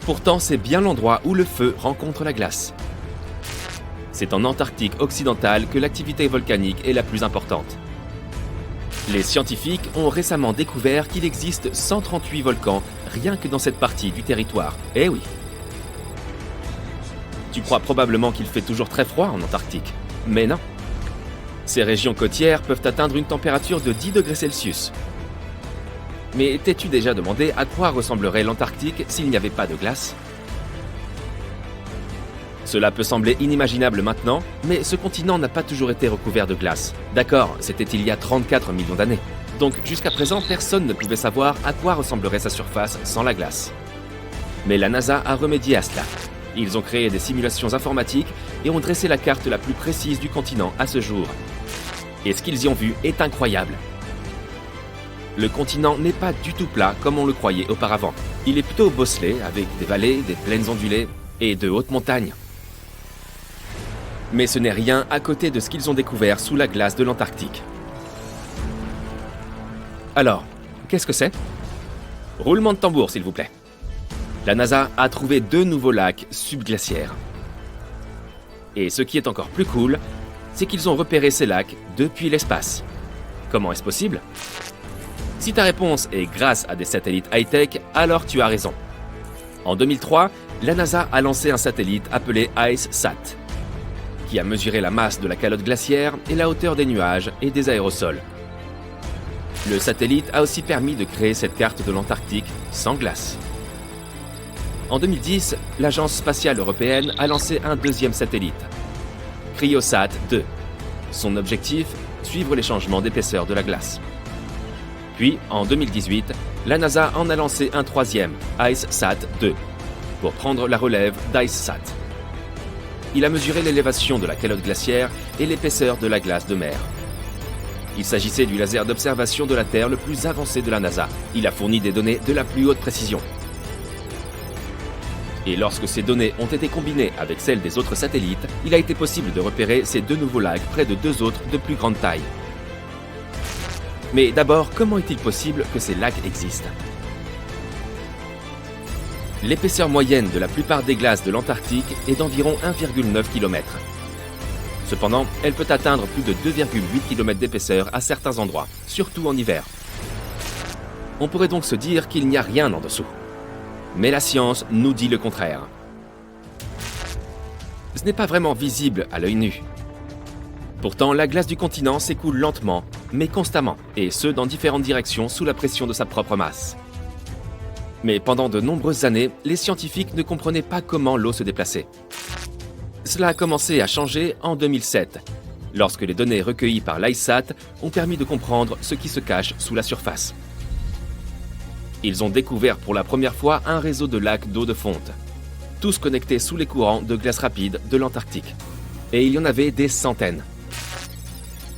Pourtant, c'est bien l'endroit où le feu rencontre la glace. C'est en Antarctique occidentale que l'activité volcanique est la plus importante. Les scientifiques ont récemment découvert qu'il existe 138 volcans rien que dans cette partie du territoire. Eh oui! Tu crois probablement qu'il fait toujours très froid en Antarctique, mais non. Ces régions côtières peuvent atteindre une température de 10 degrés Celsius. Mais t'es-tu déjà demandé à quoi ressemblerait l'Antarctique s'il n'y avait pas de glace? Cela peut sembler inimaginable maintenant, mais ce continent n'a pas toujours été recouvert de glace. D'accord, c'était il y a 34 millions d'années. Donc jusqu'à présent, personne ne pouvait savoir à quoi ressemblerait sa surface sans la glace. Mais la NASA a remédié à cela. Ils ont créé des simulations informatiques et ont dressé la carte la plus précise du continent à ce jour. Et ce qu'ils y ont vu est incroyable. Le continent n'est pas du tout plat comme on le croyait auparavant. Il est plutôt bosselé avec des vallées, des plaines ondulées et de hautes montagnes. Mais ce n'est rien à côté de ce qu'ils ont découvert sous la glace de l'Antarctique. Alors, qu'est-ce que c'est? Roulement de tambour, s'il vous plaît. La NASA a trouvé 2 nouveaux lacs subglaciaires. Et ce qui est encore plus cool, c'est qu'ils ont repéré ces lacs depuis l'espace. Comment est-ce possible? Si ta réponse est grâce à des satellites high-tech, alors tu as raison. En 2003, la NASA a lancé un satellite appelé IceSat, qui a mesuré la masse de la calotte glaciaire et la hauteur des nuages et des aérosols. Le satellite a aussi permis de créer cette carte de l'Antarctique sans glace. En 2010, l'Agence spatiale européenne a lancé un deuxième satellite, Cryosat 2. Son objectif, suivre les changements d'épaisseur de la glace. Puis, en 2018, la NASA en a lancé un troisième, IceSat 2, pour prendre la relève d'IceSat. Il a mesuré l'élévation de la calotte glaciaire et l'épaisseur de la glace de mer. Il s'agissait du laser d'observation de la Terre le plus avancé de la NASA. Il a fourni des données de la plus haute précision. Et lorsque ces données ont été combinées avec celles des autres satellites, il a été possible de repérer ces 2 nouveaux lacs près de 2 autres de plus grande taille. Mais d'abord, comment est-il possible que ces lacs existent? L'épaisseur moyenne de la plupart des glaces de l'Antarctique est d'environ 1,9 km. Cependant, elle peut atteindre plus de 2,8 km d'épaisseur à certains endroits, surtout en hiver. On pourrait donc se dire qu'il n'y a rien en dessous. Mais la science nous dit le contraire. Ce n'est pas vraiment visible à l'œil nu. Pourtant, la glace du continent s'écoule lentement, mais constamment, et ce dans différentes directions sous la pression de sa propre masse. Mais pendant de nombreuses années, les scientifiques ne comprenaient pas comment l'eau se déplaçait. Cela a commencé à changer en 2007, lorsque les données recueillies par l'IceSat ont permis de comprendre ce qui se cache sous la surface. Ils ont découvert pour la première fois un réseau de lacs d'eau de fonte, tous connectés sous les courants de glace rapide de l'Antarctique. Et il y en avait des centaines.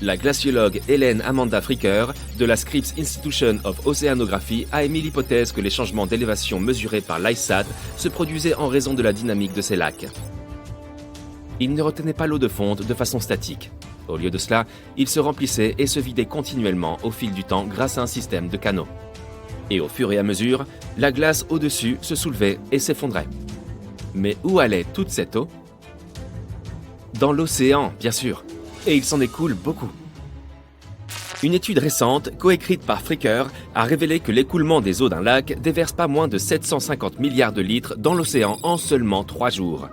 La glaciologue Hélène Amanda Fricker de la Scripps Institution of Oceanography a émis l'hypothèse que les changements d'élévation mesurés par l'IceSat se produisaient en raison de la dynamique de ces lacs. Ils ne retenaient pas l'eau de fonte de façon statique. Au lieu de cela, ils se remplissaient et se vidaient continuellement au fil du temps grâce à un système de canaux. Et au fur et à mesure, la glace au-dessus se soulevait et s'effondrait. Mais où allait toute cette eau? Dans l'océan, bien sûr. Et il s'en écoule beaucoup. Une étude récente, coécrite par Fricker, a révélé que l'écoulement des eaux d'un lac déverse pas moins de 750 milliards de litres dans l'océan en seulement 3 jours.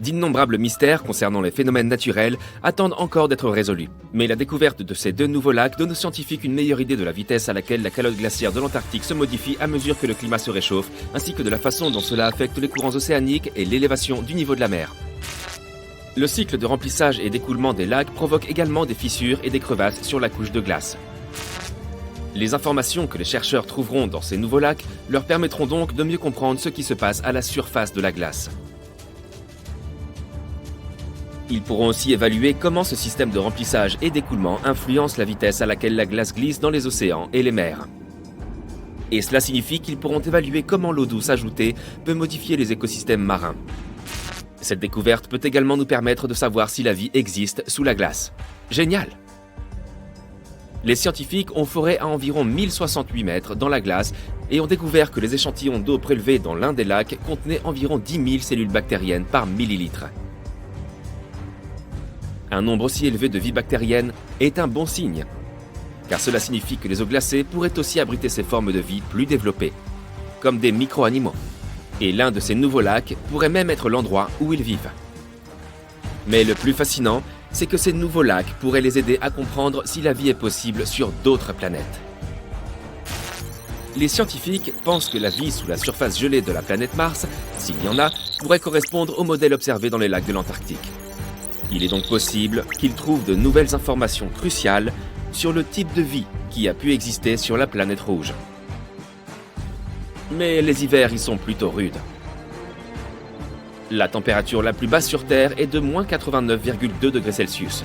D'innombrables mystères concernant les phénomènes naturels attendent encore d'être résolus. Mais la découverte de ces 2 nouveaux lacs donne aux scientifiques une meilleure idée de la vitesse à laquelle la calotte glaciaire de l'Antarctique se modifie à mesure que le climat se réchauffe, ainsi que de la façon dont cela affecte les courants océaniques et l'élévation du niveau de la mer. Le cycle de remplissage et d'écoulement des lacs provoque également des fissures et des crevasses sur la couche de glace. Les informations que les chercheurs trouveront dans ces nouveaux lacs leur permettront donc de mieux comprendre ce qui se passe à la surface de la glace. Ils pourront aussi évaluer comment ce système de remplissage et d'écoulement influence la vitesse à laquelle la glace glisse dans les océans et les mers. Et cela signifie qu'ils pourront évaluer comment l'eau douce ajoutée peut modifier les écosystèmes marins. Cette découverte peut également nous permettre de savoir si la vie existe sous la glace. Génial! Les scientifiques ont foré à environ 1068 mètres dans la glace et ont découvert que les échantillons d'eau prélevés dans l'un des lacs contenaient environ 10 000 cellules bactériennes par millilitre. Un nombre aussi élevé de vie bactérienne est un bon signe, car cela signifie que les eaux glacées pourraient aussi abriter ces formes de vie plus développées, comme des micro-animaux. Et l'un de ces nouveaux lacs pourrait même être l'endroit où ils vivent. Mais le plus fascinant, c'est que ces nouveaux lacs pourraient les aider à comprendre si la vie est possible sur d'autres planètes. Les scientifiques pensent que la vie sous la surface gelée de la planète Mars, s'il y en a, pourrait correspondre au modèle observé dans les lacs de l'Antarctique. Il est donc possible qu'ils trouvent de nouvelles informations cruciales sur le type de vie qui a pu exister sur la planète rouge. Mais les hivers y sont plutôt rudes. La température la plus basse sur Terre est de moins 89,2 degrés Celsius.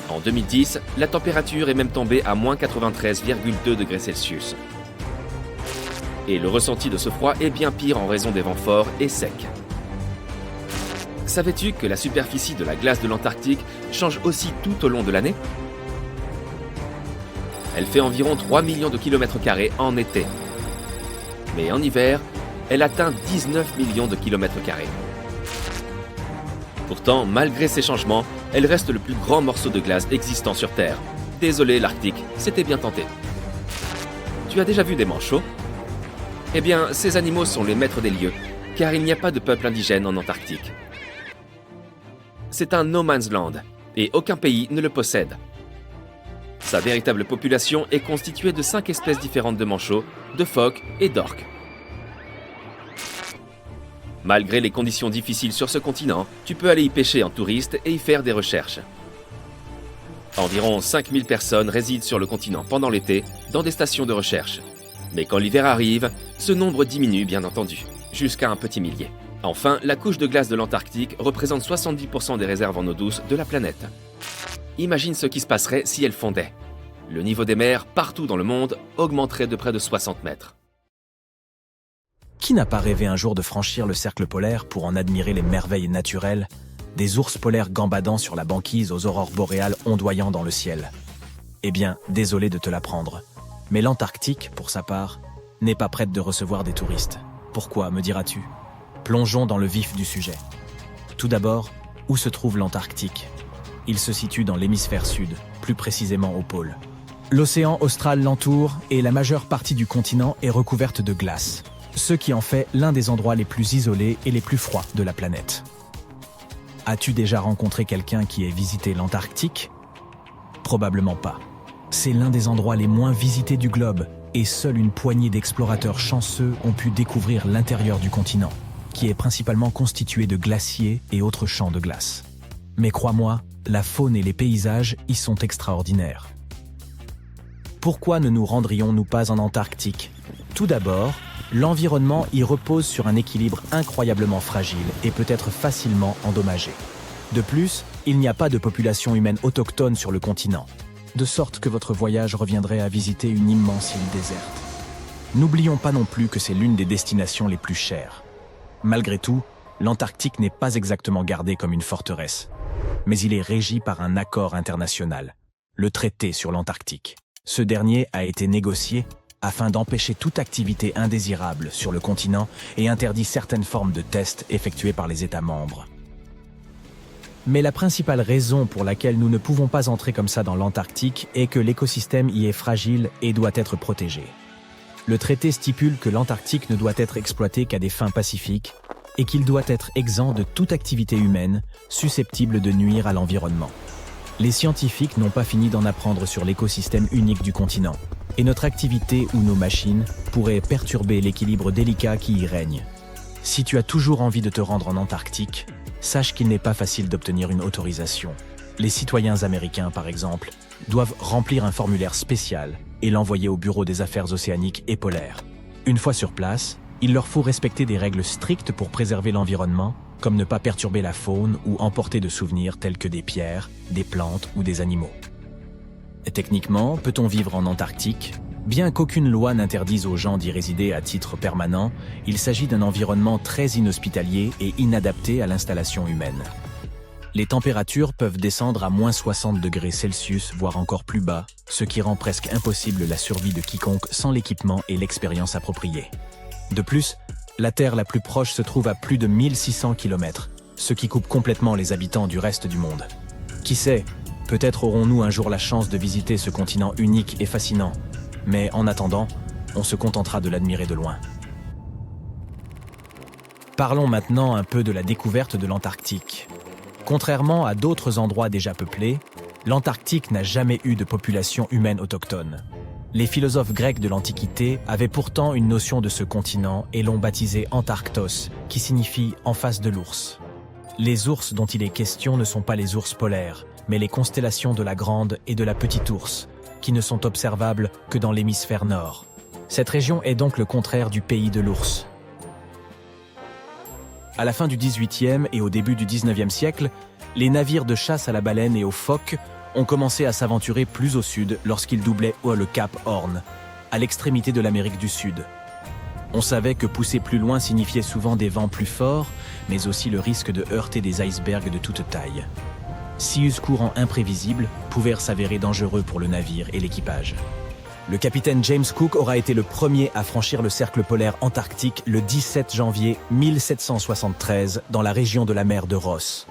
En 2010, la température est même tombée à moins 93,2 degrés Celsius. Et le ressenti de ce froid est bien pire en raison des vents forts et secs. Savais-tu que la superficie de la glace de l'Antarctique change aussi tout au long de l'année? Elle fait environ 3 millions de kilomètres carrés en été. Mais en hiver, elle atteint 19 millions de kilomètres carrés. Pourtant, malgré ces changements, elle reste le plus grand morceau de glace existant sur Terre. Désolé l'Arctique, c'était bien tenté. Tu as déjà vu des manchots? Eh bien, ces animaux sont les maîtres des lieux, car il n'y a pas de peuple indigène en Antarctique. C'est un no man's land, et aucun pays ne le possède. Sa véritable population est constituée de 5 espèces différentes de manchots, de phoques et d'orques. Malgré les conditions difficiles sur ce continent, tu peux aller y pêcher en touriste et y faire des recherches. Environ 5000 personnes résident sur le continent pendant l'été dans des stations de recherche. Mais quand l'hiver arrive, ce nombre diminue bien entendu, jusqu'à un petit millier. Enfin, la couche de glace de l'Antarctique représente 70% des réserves en eau douce de la planète. Imagine ce qui se passerait si elle fondait. Le niveau des mers, partout dans le monde, augmenterait de près de 60 mètres. Qui n'a pas rêvé un jour de franchir le cercle polaire pour en admirer les merveilles naturelles, des ours polaires gambadant sur la banquise aux aurores boréales ondoyant dans le ciel? Eh bien, désolé de te l'apprendre, mais l'Antarctique, pour sa part, n'est pas prête de recevoir des touristes. Pourquoi, me diras-tu? Plongeons dans le vif du sujet. Tout d'abord, où se trouve l'Antarctique? Il se situe dans l'hémisphère sud, plus précisément au pôle. L'océan austral l'entoure et la majeure partie du continent est recouverte de glace, ce qui en fait l'un des endroits les plus isolés et les plus froids de la planète. As-tu déjà rencontré quelqu'un qui ait visité l'Antarctique? Probablement pas. C'est l'un des endroits les moins visités du globe et seule une poignée d'explorateurs chanceux ont pu découvrir l'intérieur du continent, qui est principalement constitué de glaciers et autres champs de glace. Mais crois-moi, la faune et les paysages y sont extraordinaires. Pourquoi ne nous rendrions-nous pas en Antarctique? Tout d'abord, l'environnement y repose sur un équilibre incroyablement fragile et peut être facilement endommagé. De plus, il n'y a pas de population humaine autochtone sur le continent, de sorte que votre voyage reviendrait à visiter une immense île déserte. N'oublions pas non plus que c'est l'une des destinations les plus chères. Malgré tout, l'Antarctique n'est pas exactement gardé comme une forteresse, mais il est régi par un accord international, le traité sur l'Antarctique. Ce dernier a été négocié afin d'empêcher toute activité indésirable sur le continent et interdit certaines formes de tests effectués par les États membres. Mais la principale raison pour laquelle nous ne pouvons pas entrer comme ça dans l'Antarctique est que l'écosystème y est fragile et doit être protégé. Le traité stipule que l'Antarctique ne doit être exploité qu'à des fins pacifiques et qu'il doit être exempt de toute activité humaine susceptible de nuire à l'environnement. Les scientifiques n'ont pas fini d'en apprendre sur l'écosystème unique du continent, et notre activité ou nos machines pourraient perturber l'équilibre délicat qui y règne. Si tu as toujours envie de te rendre en Antarctique, sache qu'il n'est pas facile d'obtenir une autorisation. Les citoyens américains, par exemple, doivent remplir un formulaire spécial et l'envoyer au Bureau des affaires océaniques et polaires. Une fois sur place, il leur faut respecter des règles strictes pour préserver l'environnement comme ne pas perturber la faune ou emporter de souvenirs tels que des pierres, des plantes ou des animaux. Et techniquement, peut-on vivre en Antarctique? Bien qu'aucune loi n'interdise aux gens d'y résider à titre permanent, il s'agit d'un environnement très inhospitalier et inadapté à l'installation humaine. Les températures peuvent descendre à moins 60 degrés Celsius, voire encore plus bas, ce qui rend presque impossible la survie de quiconque sans l'équipement et l'expérience appropriée. De plus, la Terre la plus proche se trouve à plus de 1600 km, ce qui coupe complètement les habitants du reste du monde. Qui sait, peut-être aurons-nous un jour la chance de visiter ce continent unique et fascinant, mais en attendant, on se contentera de l'admirer de loin. Parlons maintenant un peu de la découverte de l'Antarctique. Contrairement à d'autres endroits déjà peuplés, l'Antarctique n'a jamais eu de population humaine autochtone. Les philosophes grecs de l'Antiquité avaient pourtant une notion de ce continent et l'ont baptisé Antarctos, qui signifie « en face de l'ours ». Les ours dont il est question ne sont pas les ours polaires, mais les constellations de la Grande et de la Petite Ourse, qui ne sont observables que dans l'hémisphère nord. Cette région est donc le contraire du pays de l'ours. À la fin du XVIIIe et au début du XIXe siècle, les navires de chasse à la baleine et aux phoques ont commencé à s'aventurer plus au sud lorsqu'ils doublaient le cap Horn, à l'extrémité de l'Amérique du Sud. On savait que pousser plus loin signifiait souvent des vents plus forts, mais aussi le risque de heurter des icebergs de toute taille. Ce courant imprévisible pouvait s'avérer dangereux pour le navire et l'équipage. Le capitaine James Cook aura été le premier à franchir le cercle polaire antarctique le 17 janvier 1773 dans la région de la mer de Ross.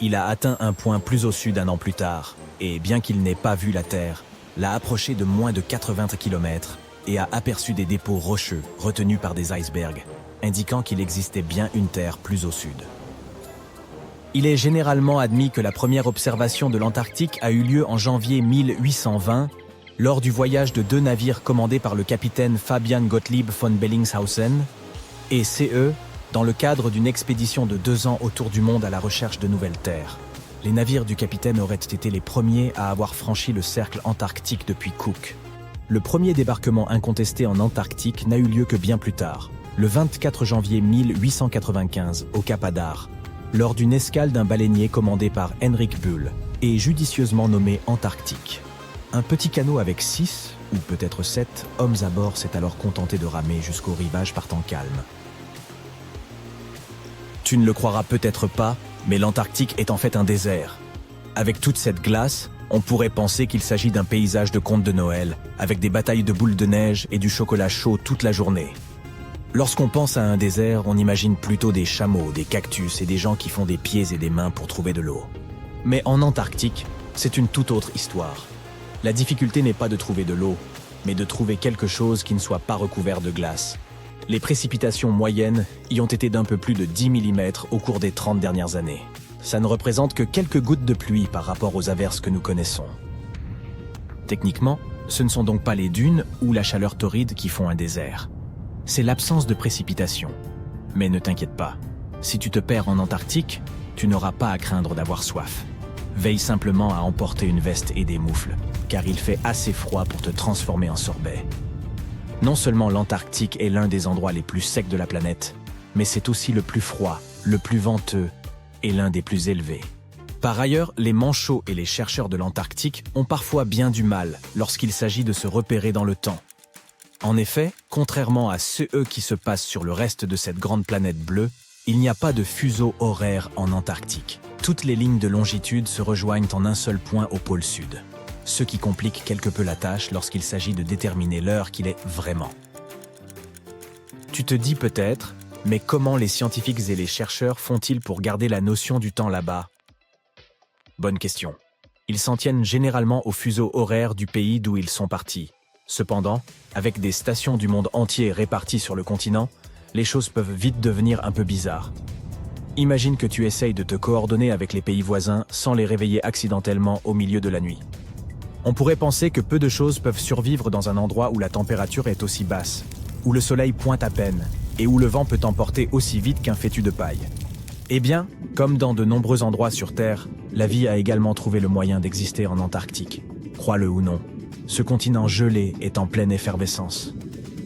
Il a atteint un point plus au sud un an plus tard, et bien qu'il n'ait pas vu la Terre, l'a approché de moins de 80 km et a aperçu des dépôts rocheux retenus par des icebergs, indiquant qu'il existait bien une Terre plus au sud. Il est généralement admis que la première observation de l'Antarctique a eu lieu en janvier 1820, lors du voyage de 2 navires commandés par le capitaine Fabian Gottlieb von Bellingshausen et CE, dans le cadre d'une expédition de 2 ans autour du monde à la recherche de nouvelles terres. Les navires du capitaine auraient été les premiers à avoir franchi le cercle antarctique depuis Cook. Le premier débarquement incontesté en Antarctique n'a eu lieu que bien plus tard, le 24 janvier 1895, au Cap Adar, lors d'une escale d'un baleinier commandé par Henrik Bull et judicieusement nommé Antarctique. Un petit canot avec 6, ou peut-être 7, hommes à bord s'est alors contenté de ramer jusqu'au rivage par temps calme. Tu ne le croiras peut-être pas, mais l'Antarctique est en fait un désert. Avec toute cette glace, on pourrait penser qu'il s'agit d'un paysage de conte de Noël, avec des batailles de boules de neige et du chocolat chaud toute la journée. Lorsqu'on pense à un désert, on imagine plutôt des chameaux, des cactus et des gens qui font des pieds et des mains pour trouver de l'eau. Mais en Antarctique, c'est une toute autre histoire. La difficulté n'est pas de trouver de l'eau, mais de trouver quelque chose qui ne soit pas recouvert de glace. Les précipitations moyennes y ont été d'un peu plus de 10 mm au cours des 30 dernières années. Ça ne représente que quelques gouttes de pluie par rapport aux averses que nous connaissons. Techniquement, ce ne sont donc pas les dunes ou la chaleur torride qui font un désert. C'est l'absence de précipitation. Mais ne t'inquiète pas, si tu te perds en Antarctique, tu n'auras pas à craindre d'avoir soif. Veille simplement à emporter une veste et des moufles, car il fait assez froid pour te transformer en sorbet. Non seulement l'Antarctique est l'un des endroits les plus secs de la planète, mais c'est aussi le plus froid, le plus venteux et l'un des plus élevés. Par ailleurs, les manchots et les chercheurs de l'Antarctique ont parfois bien du mal lorsqu'il s'agit de se repérer dans le temps. En effet, contrairement à ceux qui se passent sur le reste de cette grande planète bleue, il n'y a pas de fuseau horaire en Antarctique. Toutes les lignes de longitude se rejoignent en un seul point au pôle sud, ce qui complique quelque peu la tâche lorsqu'il s'agit de déterminer l'heure qu'il est vraiment. Tu te dis peut-être, mais comment les scientifiques et les chercheurs font-ils pour garder la notion du temps là-bas? Bonne question. Ils s'en tiennent généralement au fuseau horaire du pays d'où ils sont partis. Cependant, avec des stations du monde entier réparties sur le continent, les choses peuvent vite devenir un peu bizarres. Imagine que tu essayes de te coordonner avec les pays voisins sans les réveiller accidentellement au milieu de la nuit. On pourrait penser que peu de choses peuvent survivre dans un endroit où la température est aussi basse, où le soleil pointe à peine et où le vent peut emporter aussi vite qu'un fétu de paille. Eh bien, comme dans de nombreux endroits sur Terre, la vie a également trouvé le moyen d'exister en Antarctique. Crois-le ou non, ce continent gelé est en pleine effervescence.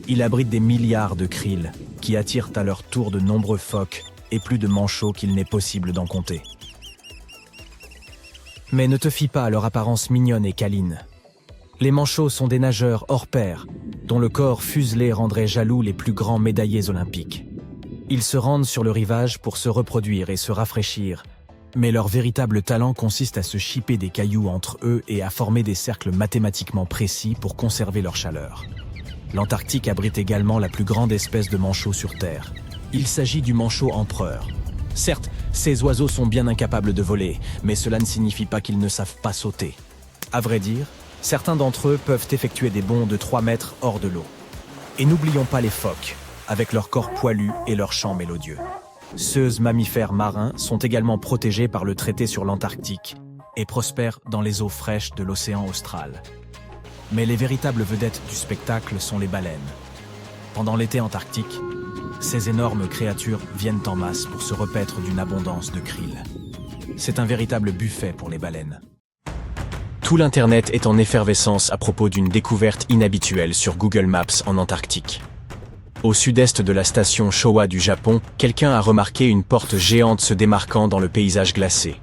Il abrite des milliards de krill qui attirent à leur tour de nombreux phoques et plus de manchots qu'il n'est possible d'en compter. Mais ne te fie pas à leur apparence mignonne et câline. Les manchots sont des nageurs hors pair, dont le corps fuselé rendrait jaloux les plus grands médaillés olympiques. Ils se rendent sur le rivage pour se reproduire et se rafraîchir, mais leur véritable talent consiste à se chipper des cailloux entre eux et à former des cercles mathématiquement précis pour conserver leur chaleur. L'Antarctique abrite également la plus grande espèce de manchot sur Terre. Il s'agit du manchot empereur. Certes, ces oiseaux sont bien incapables de voler, mais cela ne signifie pas qu'ils ne savent pas sauter. À vrai dire, certains d'entre eux peuvent effectuer des bonds de 3 mètres hors de l'eau. Et n'oublions pas les phoques, avec leur corps poilu et leur chant mélodieux. Ces mammifères marins sont également protégés par le traité sur l'Antarctique et prospèrent dans les eaux fraîches de l'océan austral. Mais les véritables vedettes du spectacle sont les baleines. Pendant l'été antarctique, ces énormes créatures viennent en masse pour se repaître d'une abondance de krill. C'est un véritable buffet pour les baleines. Tout l'Internet est en effervescence à propos d'une découverte inhabituelle sur Google Maps en Antarctique. Au sud-est de la station Showa du Japon, quelqu'un a remarqué une porte géante se démarquant dans le paysage glacé.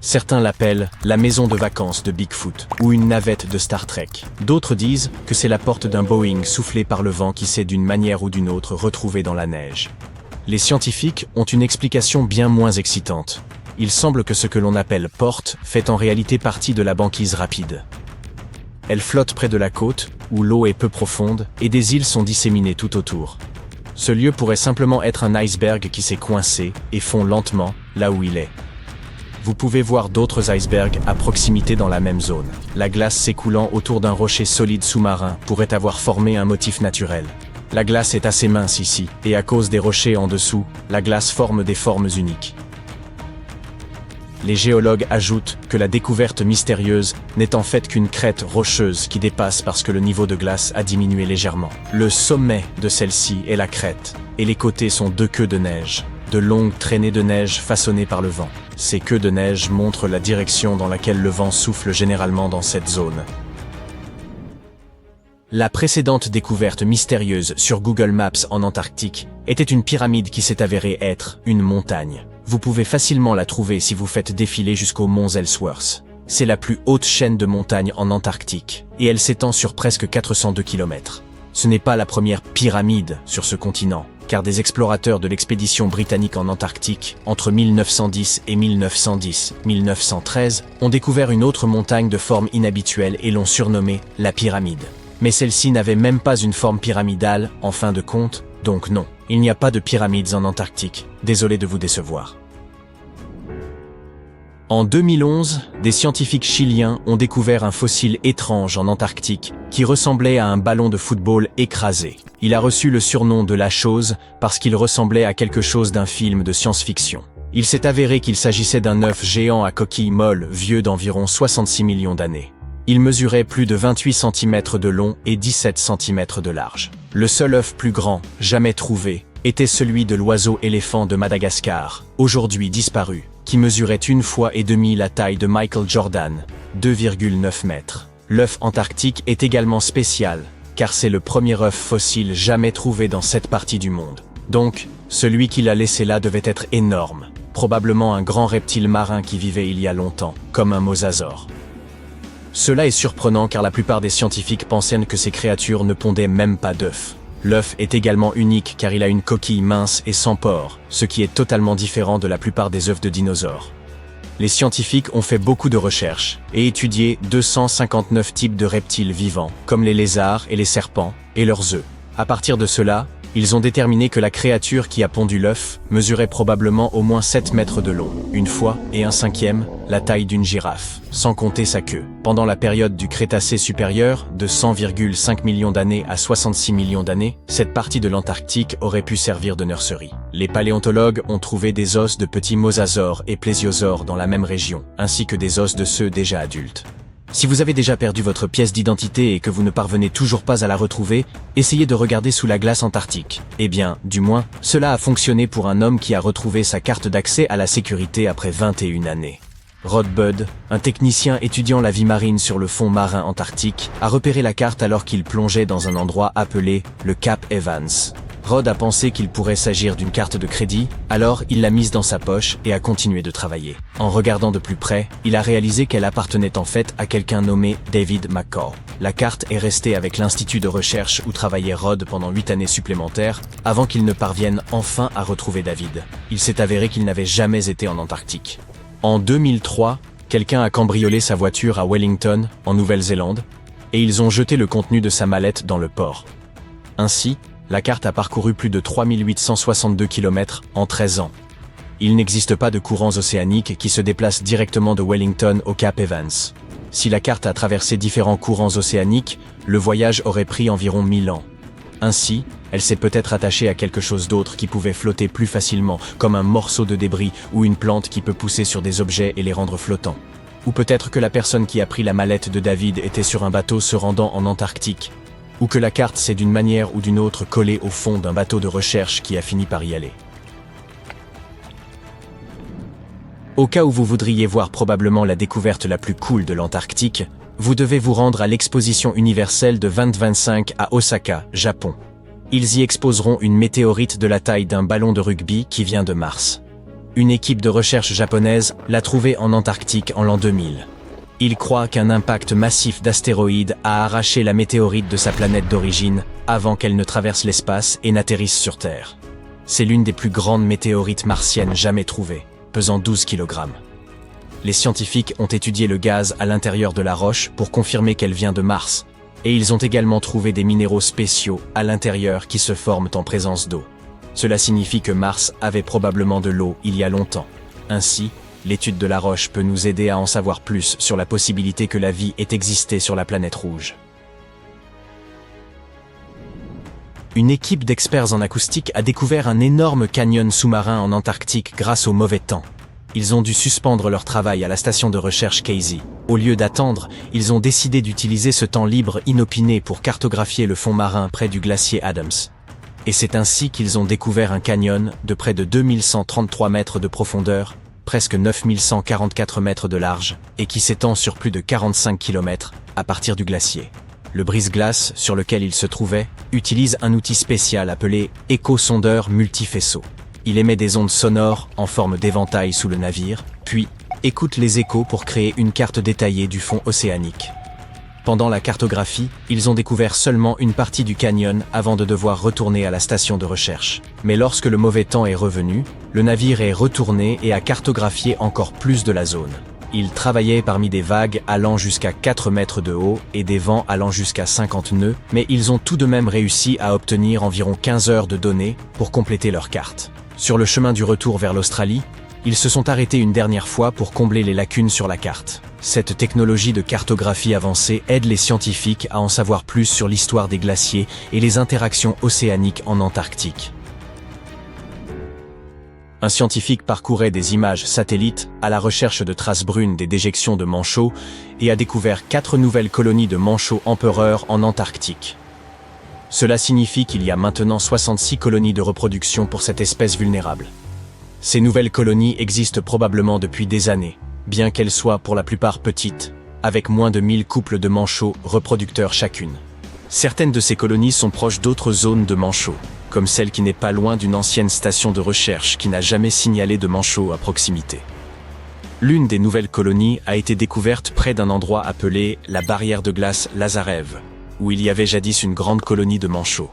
Certains l'appellent la maison de vacances de Bigfoot ou une navette de Star Trek. D'autres disent que c'est la porte d'un Boeing soufflé par le vent qui s'est d'une manière ou d'une autre retrouvé dans la neige. Les scientifiques ont une explication bien moins excitante. Il semble que ce que l'on appelle porte fait en réalité partie de la banquise rapide. Elle flotte près de la côte, où l'eau est peu profonde, et des îles sont disséminées tout autour. Ce lieu pourrait simplement être un iceberg qui s'est coincé et fond lentement là où il est. Vous pouvez voir d'autres icebergs à proximité dans la même zone. La glace s'écoulant autour d'un rocher solide sous-marin pourrait avoir formé un motif naturel. La glace est assez mince ici, et à cause des rochers en dessous, la glace forme des formes uniques. Les géologues ajoutent que la découverte mystérieuse n'est en fait qu'une crête rocheuse qui dépasse parce que le niveau de glace a diminué légèrement. Le sommet de celle-ci est la crête, et les côtés sont 2 queues de neige, de longues traînées de neige façonnées par le vent. Ces queues de neige montrent la direction dans laquelle le vent souffle généralement dans cette zone. La précédente découverte mystérieuse sur Google Maps en Antarctique était une pyramide qui s'est avérée être une montagne. Vous pouvez facilement la trouver si vous faites défiler jusqu'aux monts Ellsworth. C'est la plus haute chaîne de montagnes en Antarctique, et elle s'étend sur presque 402 km. Ce n'est pas la première pyramide sur ce continent, car des explorateurs de l'expédition britannique en Antarctique, entre 1910 et 1913, ont découvert une autre montagne de forme inhabituelle et l'ont surnommée la pyramide. Mais celle-ci n'avait même pas une forme pyramidale, en fin de compte, donc non, il n'y a pas de pyramides en Antarctique. Désolé de vous décevoir. En 2011, des scientifiques chiliens ont découvert un fossile étrange en Antarctique qui ressemblait à un ballon de football écrasé. Il a reçu le surnom de la chose parce qu'il ressemblait à quelque chose d'un film de science-fiction. Il s'est avéré qu'il s'agissait d'un œuf géant à coquille molle vieux d'environ 66 millions d'années. Il mesurait plus de 28 cm de long et 17 cm de large. Le seul œuf plus grand, jamais trouvé, était celui de l'oiseau éléphant de Madagascar, aujourd'hui disparu, qui mesurait 1,5 fois la taille de Michael Jordan, 2,9 mètres. L'œuf antarctique est également spécial, car c'est le premier œuf fossile jamais trouvé dans cette partie du monde. Donc, celui qui l'a laissé là devait être énorme, probablement un grand reptile marin qui vivait il y a longtemps, comme un mosasaure. Cela est surprenant car la plupart des scientifiques pensaient que ces créatures ne pondaient même pas d'œufs. L'œuf est également unique car il a une coquille mince et sans pores, ce qui est totalement différent de la plupart des œufs de dinosaures. Les scientifiques ont fait beaucoup de recherches et étudié 259 types de reptiles vivants, comme les lézards et les serpents, et leurs œufs. À partir de cela, ils ont déterminé que la créature qui a pondu l'œuf mesurait probablement au moins 7 mètres de long, 1 fois et 1/5 la taille d'une girafe, sans compter sa queue. Pendant la période du Crétacé supérieur, de 100,5 millions d'années à 66 millions d'années, cette partie de l'Antarctique aurait pu servir de nurserie. Les paléontologues ont trouvé des os de petits mosasaures et plésiosaures dans la même région, ainsi que des os de ceux déjà adultes. Si vous avez déjà perdu votre pièce d'identité et que vous ne parvenez toujours pas à la retrouver, essayez de regarder sous la glace antarctique. Eh bien, du moins, cela a fonctionné pour un homme qui a retrouvé sa carte d'accès à la sécurité après 21 années. Rod Budd, un technicien étudiant la vie marine sur le fond marin antarctique, a repéré la carte alors qu'il plongeait dans un endroit appelé le Cap Evans. Rod a pensé qu'il pourrait s'agir d'une carte de crédit, alors il l'a mise dans sa poche et a continué de travailler. En regardant de plus près, il a réalisé qu'elle appartenait en fait à quelqu'un nommé David McCall. La carte est restée avec l'institut de recherche où travaillait Rod pendant 8 années supplémentaires, avant qu'il ne parvienne enfin à retrouver David. Il s'est avéré qu'il n'avait jamais été en Antarctique. En 2003, quelqu'un a cambriolé sa voiture à Wellington, en Nouvelle-Zélande, et ils ont jeté le contenu de sa mallette dans le port. Ainsi, la carte a parcouru plus de 3862 km en 13 ans. Il n'existe pas de courants océaniques qui se déplacent directement de Wellington au Cap Evans. Si la carte a traversé différents courants océaniques, le voyage aurait pris environ 1000 ans. Ainsi, elle s'est peut-être attachée à quelque chose d'autre qui pouvait flotter plus facilement, comme un morceau de débris ou une plante qui peut pousser sur des objets et les rendre flottants. Ou peut-être que la personne qui a pris la mallette de David était sur un bateau se rendant en Antarctique. Ou que la carte s'est d'une manière ou d'une autre collée au fond d'un bateau de recherche qui a fini par y aller. Au cas où vous voudriez voir probablement la découverte la plus cool de l'Antarctique, vous devez vous rendre à l'exposition universelle de 2025 à Osaka, Japon. Ils y exposeront une météorite de la taille d'un ballon de rugby qui vient de Mars. Une équipe de recherche japonaise l'a trouvée en Antarctique en l'an 2000. Ils croient qu'un impact massif d'astéroïdes a arraché la météorite de sa planète d'origine avant qu'elle ne traverse l'espace et n'atterrisse sur Terre. C'est l'une des plus grandes météorites martiennes jamais trouvées, pesant 12 kg. Les scientifiques ont étudié le gaz à l'intérieur de la roche pour confirmer qu'elle vient de Mars, et ils ont également trouvé des minéraux spéciaux à l'intérieur qui se forment en présence d'eau. Cela signifie que Mars avait probablement de l'eau il y a longtemps. Ainsi, l'étude de la roche peut nous aider à en savoir plus sur la possibilité que la vie ait existé sur la planète rouge. Une équipe d'experts en acoustique a découvert un énorme canyon sous-marin en Antarctique grâce au mauvais temps. Ils ont dû suspendre leur travail à la station de recherche Casey. Au lieu d'attendre, ils ont décidé d'utiliser ce temps libre inopiné pour cartographier le fond marin près du glacier Adams. Et c'est ainsi qu'ils ont découvert un canyon de près de 2133 mètres de profondeur, presque 9144 mètres de large, et qui s'étend sur plus de 45 km à partir du glacier. Le brise-glace, sur lequel il se trouvait, utilise un outil spécial appelé écho-sondeur multifaisceau. Il émet des ondes sonores en forme d'éventail sous le navire, puis écoute les échos pour créer une carte détaillée du fond océanique. Pendant la cartographie, ils ont découvert seulement une partie du canyon avant de devoir retourner à la station de recherche. Mais lorsque le mauvais temps est revenu, le navire est retourné et a cartographié encore plus de la zone. Ils travaillaient parmi des vagues allant jusqu'à 4 mètres de haut et des vents allant jusqu'à 50 nœuds, mais ils ont tout de même réussi à obtenir environ 15 heures de données pour compléter leur carte. Sur le chemin du retour vers l'Australie, ils se sont arrêtés une dernière fois pour combler les lacunes sur la carte. Cette technologie de cartographie avancée aide les scientifiques à en savoir plus sur l'histoire des glaciers et les interactions océaniques en Antarctique. Un scientifique parcourait des images satellites à la recherche de traces brunes des déjections de manchots et a découvert 4 nouvelles colonies de manchots empereurs en Antarctique. Cela signifie qu'il y a maintenant 66 colonies de reproduction pour cette espèce vulnérable. Ces nouvelles colonies existent probablement depuis des années, bien qu'elles soient pour la plupart petites, avec moins de 1000 couples de manchots reproducteurs chacune. Certaines de ces colonies sont proches d'autres zones de manchots, comme celle qui n'est pas loin d'une ancienne station de recherche qui n'a jamais signalé de manchots à proximité. L'une des nouvelles colonies a été découverte près d'un endroit appelé la barrière de glace Lazarev, où il y avait jadis une grande colonie de manchots.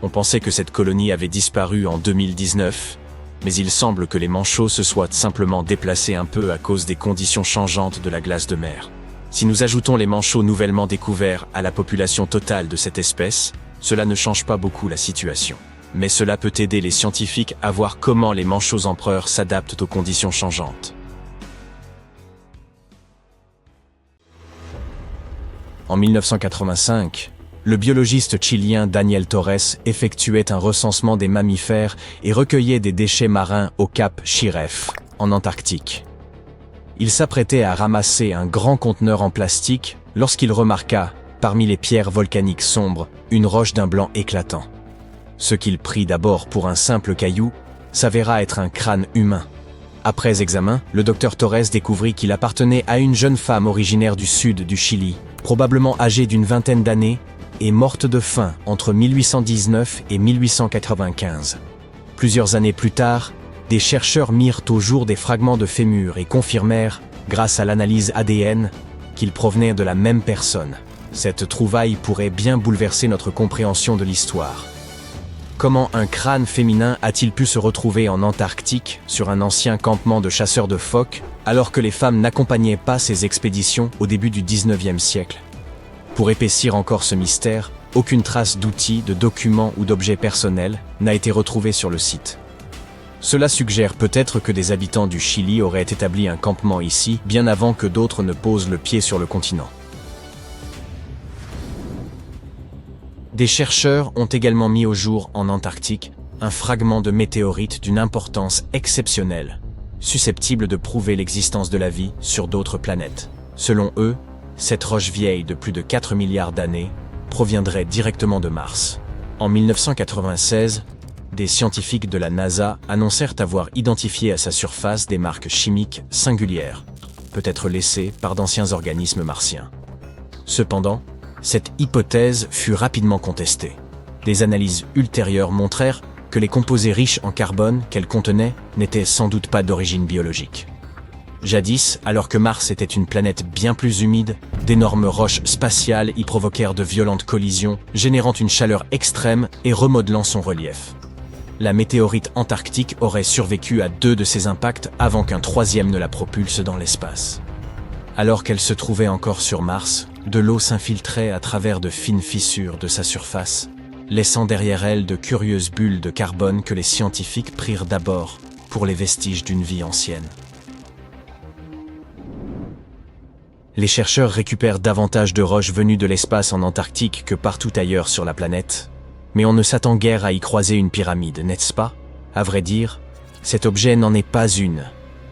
On pensait que cette colonie avait disparu en 2019, mais il semble que les manchots se soient simplement déplacés un peu à cause des conditions changeantes de la glace de mer. Si nous ajoutons les manchots nouvellement découverts à la population totale de cette espèce, cela ne change pas beaucoup la situation. Mais cela peut aider les scientifiques à voir comment les manchots empereurs s'adaptent aux conditions changeantes. En 1985, le biologiste chilien Daniel Torres effectuait un recensement des mammifères et recueillait des déchets marins au cap Shiref, en Antarctique. Il s'apprêtait à ramasser un grand conteneur en plastique lorsqu'il remarqua, parmi les pierres volcaniques sombres, une roche d'un blanc éclatant. Ce qu'il prit d'abord pour un simple caillou s'avéra être un crâne humain. Après examen, le docteur Torres découvrit qu'il appartenait à une jeune femme originaire du sud du Chili, probablement âgée d'une vingtaine d'années, est morte de faim entre 1819 et 1895. Plusieurs années plus tard, des chercheurs mirent au jour des fragments de fémur et confirmèrent, grâce à l'analyse ADN, qu'ils provenaient de la même personne. Cette trouvaille pourrait bien bouleverser notre compréhension de l'histoire. Comment un crâne féminin a-t-il pu se retrouver en Antarctique, sur un ancien campement de chasseurs de phoques, alors que les femmes n'accompagnaient pas ces expéditions au début du 19e siècle? Pour épaissir encore ce mystère, aucune trace d'outils, de documents ou d'objets personnels n'a été retrouvée sur le site. Cela suggère peut-être que des habitants du Chili auraient établi un campement ici bien avant que d'autres ne posent le pied sur le continent. Des chercheurs ont également mis au jour en Antarctique un fragment de météorite d'une importance exceptionnelle, susceptible de prouver l'existence de la vie sur d'autres planètes. Selon eux, cette roche vieille de plus de 4 milliards d'années proviendrait directement de Mars. En 1996, des scientifiques de la NASA annoncèrent avoir identifié à sa surface des marques chimiques singulières, peut-être laissées par d'anciens organismes martiens. Cependant, cette hypothèse fut rapidement contestée. Des analyses ultérieures montrèrent que les composés riches en carbone qu'elle contenait n'étaient sans doute pas d'origine biologique. Jadis, alors que Mars était une planète bien plus humide, d'énormes roches spatiales y provoquèrent de violentes collisions, générant une chaleur extrême et remodelant son relief. La météorite antarctique aurait survécu à 2 de ces impacts avant qu'un troisième ne la propulse dans l'espace. Alors qu'elle se trouvait encore sur Mars, de l'eau s'infiltrait à travers de fines fissures de sa surface, laissant derrière elle de curieuses bulles de carbone que les scientifiques prirent d'abord pour les vestiges d'une vie ancienne. Les chercheurs récupèrent davantage de roches venues de l'espace en Antarctique que partout ailleurs sur la planète, mais on ne s'attend guère à y croiser une pyramide, n'est-ce pas? À vrai dire, cet objet n'en est pas une.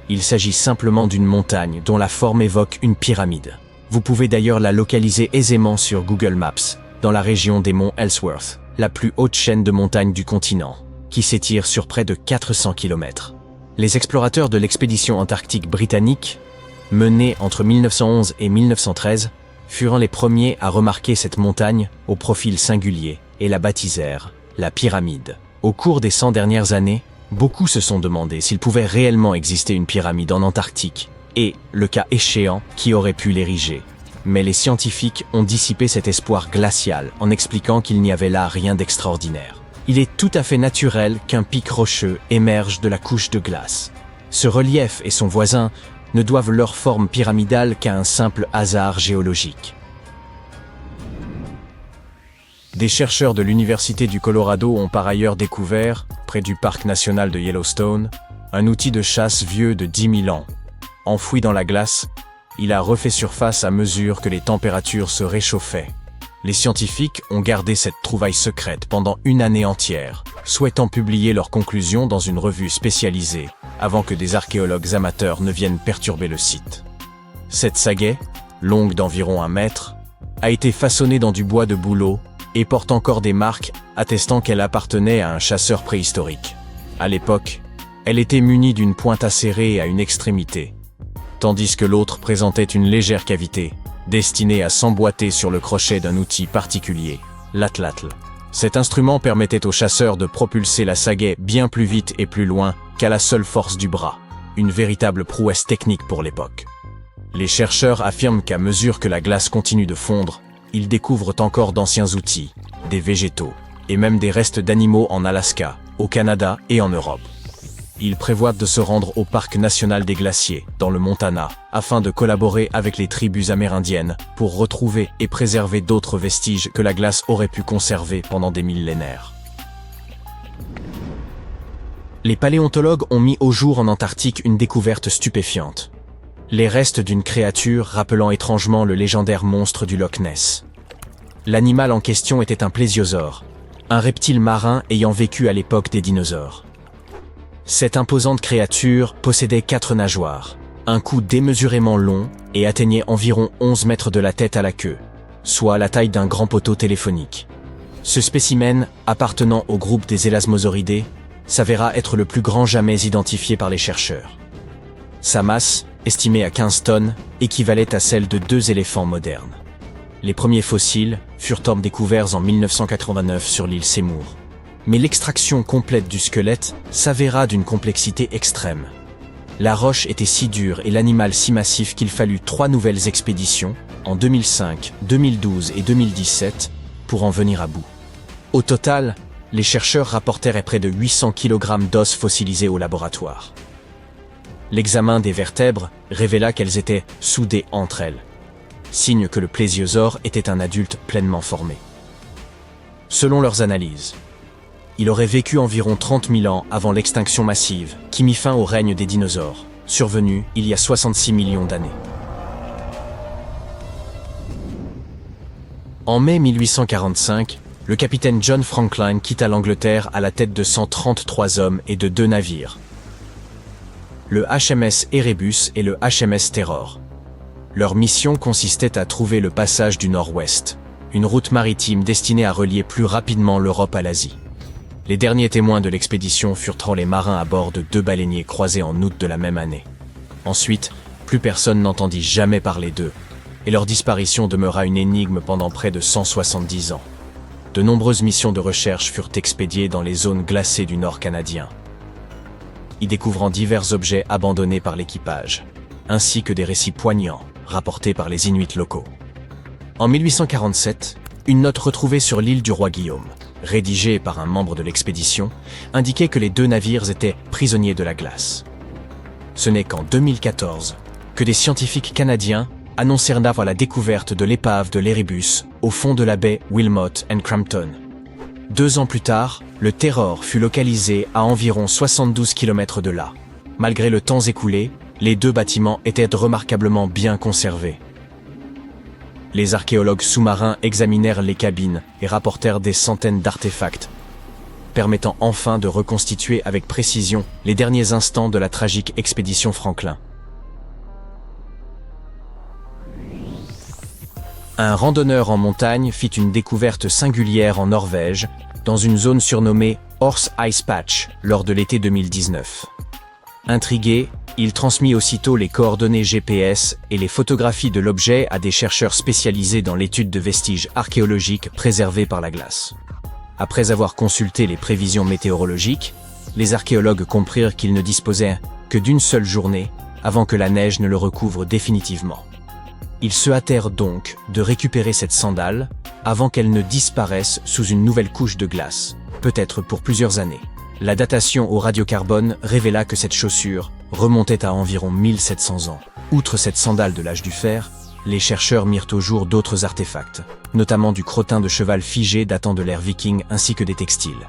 Il s'agit simplement d'une montagne dont la forme évoque une pyramide. Vous pouvez d'ailleurs la localiser aisément sur Google Maps, dans la région des monts Ellsworth, la plus haute chaîne de montagnes du continent, qui s'étire sur près de 400 km. Les explorateurs de l'expédition antarctique britannique, menée entre 1911 et 1913, furent les premiers à remarquer cette montagne au profil singulier et la baptisèrent la pyramide. Au cours des 100 dernières années, beaucoup se sont demandé s'il pouvait réellement exister une pyramide en Antarctique et, le cas échéant, qui aurait pu l'ériger. Mais les scientifiques ont dissipé cet espoir glacial en expliquant qu'il n'y avait là rien d'extraordinaire. Il est tout à fait naturel qu'un pic rocheux émerge de la couche de glace. Ce relief et son voisin ne doivent leur forme pyramidale qu'à un simple hasard géologique. Des chercheurs de l'Université du Colorado ont par ailleurs découvert, près du parc national de Yellowstone, un outil de chasse vieux de 10 000 ans. Enfoui dans la glace, il a refait surface à mesure que les températures se réchauffaient. Les scientifiques ont gardé cette trouvaille secrète pendant une année entière, souhaitant publier leurs conclusions dans une revue spécialisée, avant que des archéologues amateurs ne viennent perturber le site. Cette sagaie, longue d'environ 1 mètre, a été façonnée dans du bois de bouleau et porte encore des marques attestant qu'elle appartenait à un chasseur préhistorique. À l'époque, elle était munie d'une pointe acérée à une extrémité, tandis que l'autre présentait une légère cavité, destinée à s'emboîter sur le crochet d'un outil particulier, l'atlatl. Cet instrument permettait aux chasseurs de propulser la sagaie bien plus vite et plus loin qu'à la seule force du bras, une véritable prouesse technique pour l'époque. Les chercheurs affirment qu'à mesure que la glace continue de fondre, ils découvrent encore d'anciens outils, des végétaux, et même des restes d'animaux en Alaska, au Canada et en Europe. Ils prévoient de se rendre au Parc national des glaciers, dans le Montana, afin de collaborer avec les tribus amérindiennes pour retrouver et préserver d'autres vestiges que la glace aurait pu conserver pendant des millénaires. Les paléontologues ont mis au jour en Antarctique une découverte stupéfiante. Les restes d'une créature rappelant étrangement le légendaire monstre du Loch Ness. L'animal en question était un plésiosaure, un reptile marin ayant vécu à l'époque des dinosaures. Cette imposante créature possédait 4 nageoires, un cou démesurément long et atteignait environ 11 mètres de la tête à la queue, soit la taille d'un grand poteau téléphonique. Ce spécimen, appartenant au groupe des Elasmosauridés, s'avéra être le plus grand jamais identifié par les chercheurs. Sa masse, estimée à 15 tonnes, équivalait à celle de 2 éléphants modernes. Les premiers fossiles furent découverts en 1989 sur l'île Seymour. Mais l'extraction complète du squelette s'avéra d'une complexité extrême. La roche était si dure et l'animal si massif qu'il fallut 3 nouvelles expéditions, en 2005, 2012 et 2017, pour en venir à bout. Au total, les chercheurs rapportèrent près de 800 kg d'os fossilisés au laboratoire. L'examen des vertèbres révéla qu'elles étaient soudées entre elles, signe que le plésiosaure était un adulte pleinement formé. Selon leurs analyses, il aurait vécu environ 30 000 ans avant l'extinction massive, qui mit fin au règne des dinosaures, survenu il y a 66 millions d'années. En mai 1845, le capitaine John Franklin quitta l'Angleterre à la tête de 133 hommes et de 2 navires, le HMS Erebus et le HMS Terror. Leur mission consistait à trouver le passage du Nord-Ouest, une route maritime destinée à relier plus rapidement l'Europe à l'Asie. Les derniers témoins de l'expédition furent les marins à bord de 2 baleiniers croisés en août de la même année. Ensuite, plus personne n'entendit jamais parler d'eux, et leur disparition demeura une énigme pendant près de 170 ans. De nombreuses missions de recherche furent expédiées dans les zones glacées du Nord canadien, y découvrant divers objets abandonnés par l'équipage, ainsi que des récits poignants rapportés par les Inuits locaux. En 1847, une note retrouvée sur l'île du Roi Guillaume, rédigée par un membre de l'expédition, indiquait que les 2 navires étaient prisonniers de la glace. Ce n'est qu'en 2014 que des scientifiques canadiens annoncèrent la découverte de l'épave de l'Erebus au fond de la baie Wilmot and Crampton. 2 ans plus tard, le Terror fut localisé à environ 72 km de là. Malgré le temps écoulé, les 2 bâtiments étaient remarquablement bien conservés. Les archéologues sous-marins examinèrent les cabines et rapportèrent des centaines d'artefacts, permettant enfin de reconstituer avec précision les derniers instants de la tragique expédition Franklin. Un randonneur en montagne fit une découverte singulière en Norvège, dans une zone surnommée Horse Ice Patch, lors de l'été 2019. Intrigué, il transmit aussitôt les coordonnées GPS et les photographies de l'objet à des chercheurs spécialisés dans l'étude de vestiges archéologiques préservés par la glace. Après avoir consulté les prévisions météorologiques, les archéologues comprirent qu'ils ne disposaient que d'une seule journée avant que la neige ne le recouvre définitivement. Ils se hâtèrent donc de récupérer cette sandale avant qu'elle ne disparaisse sous une nouvelle couche de glace, peut-être pour plusieurs années. La datation au radiocarbone révéla que cette chaussure remontait à environ 1700 ans. Outre cette sandale de l'âge du fer, les chercheurs mirent au jour d'autres artefacts, notamment du crottin de cheval figé datant de l'ère viking ainsi que des textiles.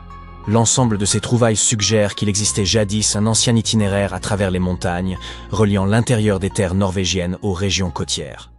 L'ensemble de ces trouvailles suggère qu'il existait jadis un ancien itinéraire à travers les montagnes, reliant l'intérieur des terres norvégiennes aux régions côtières.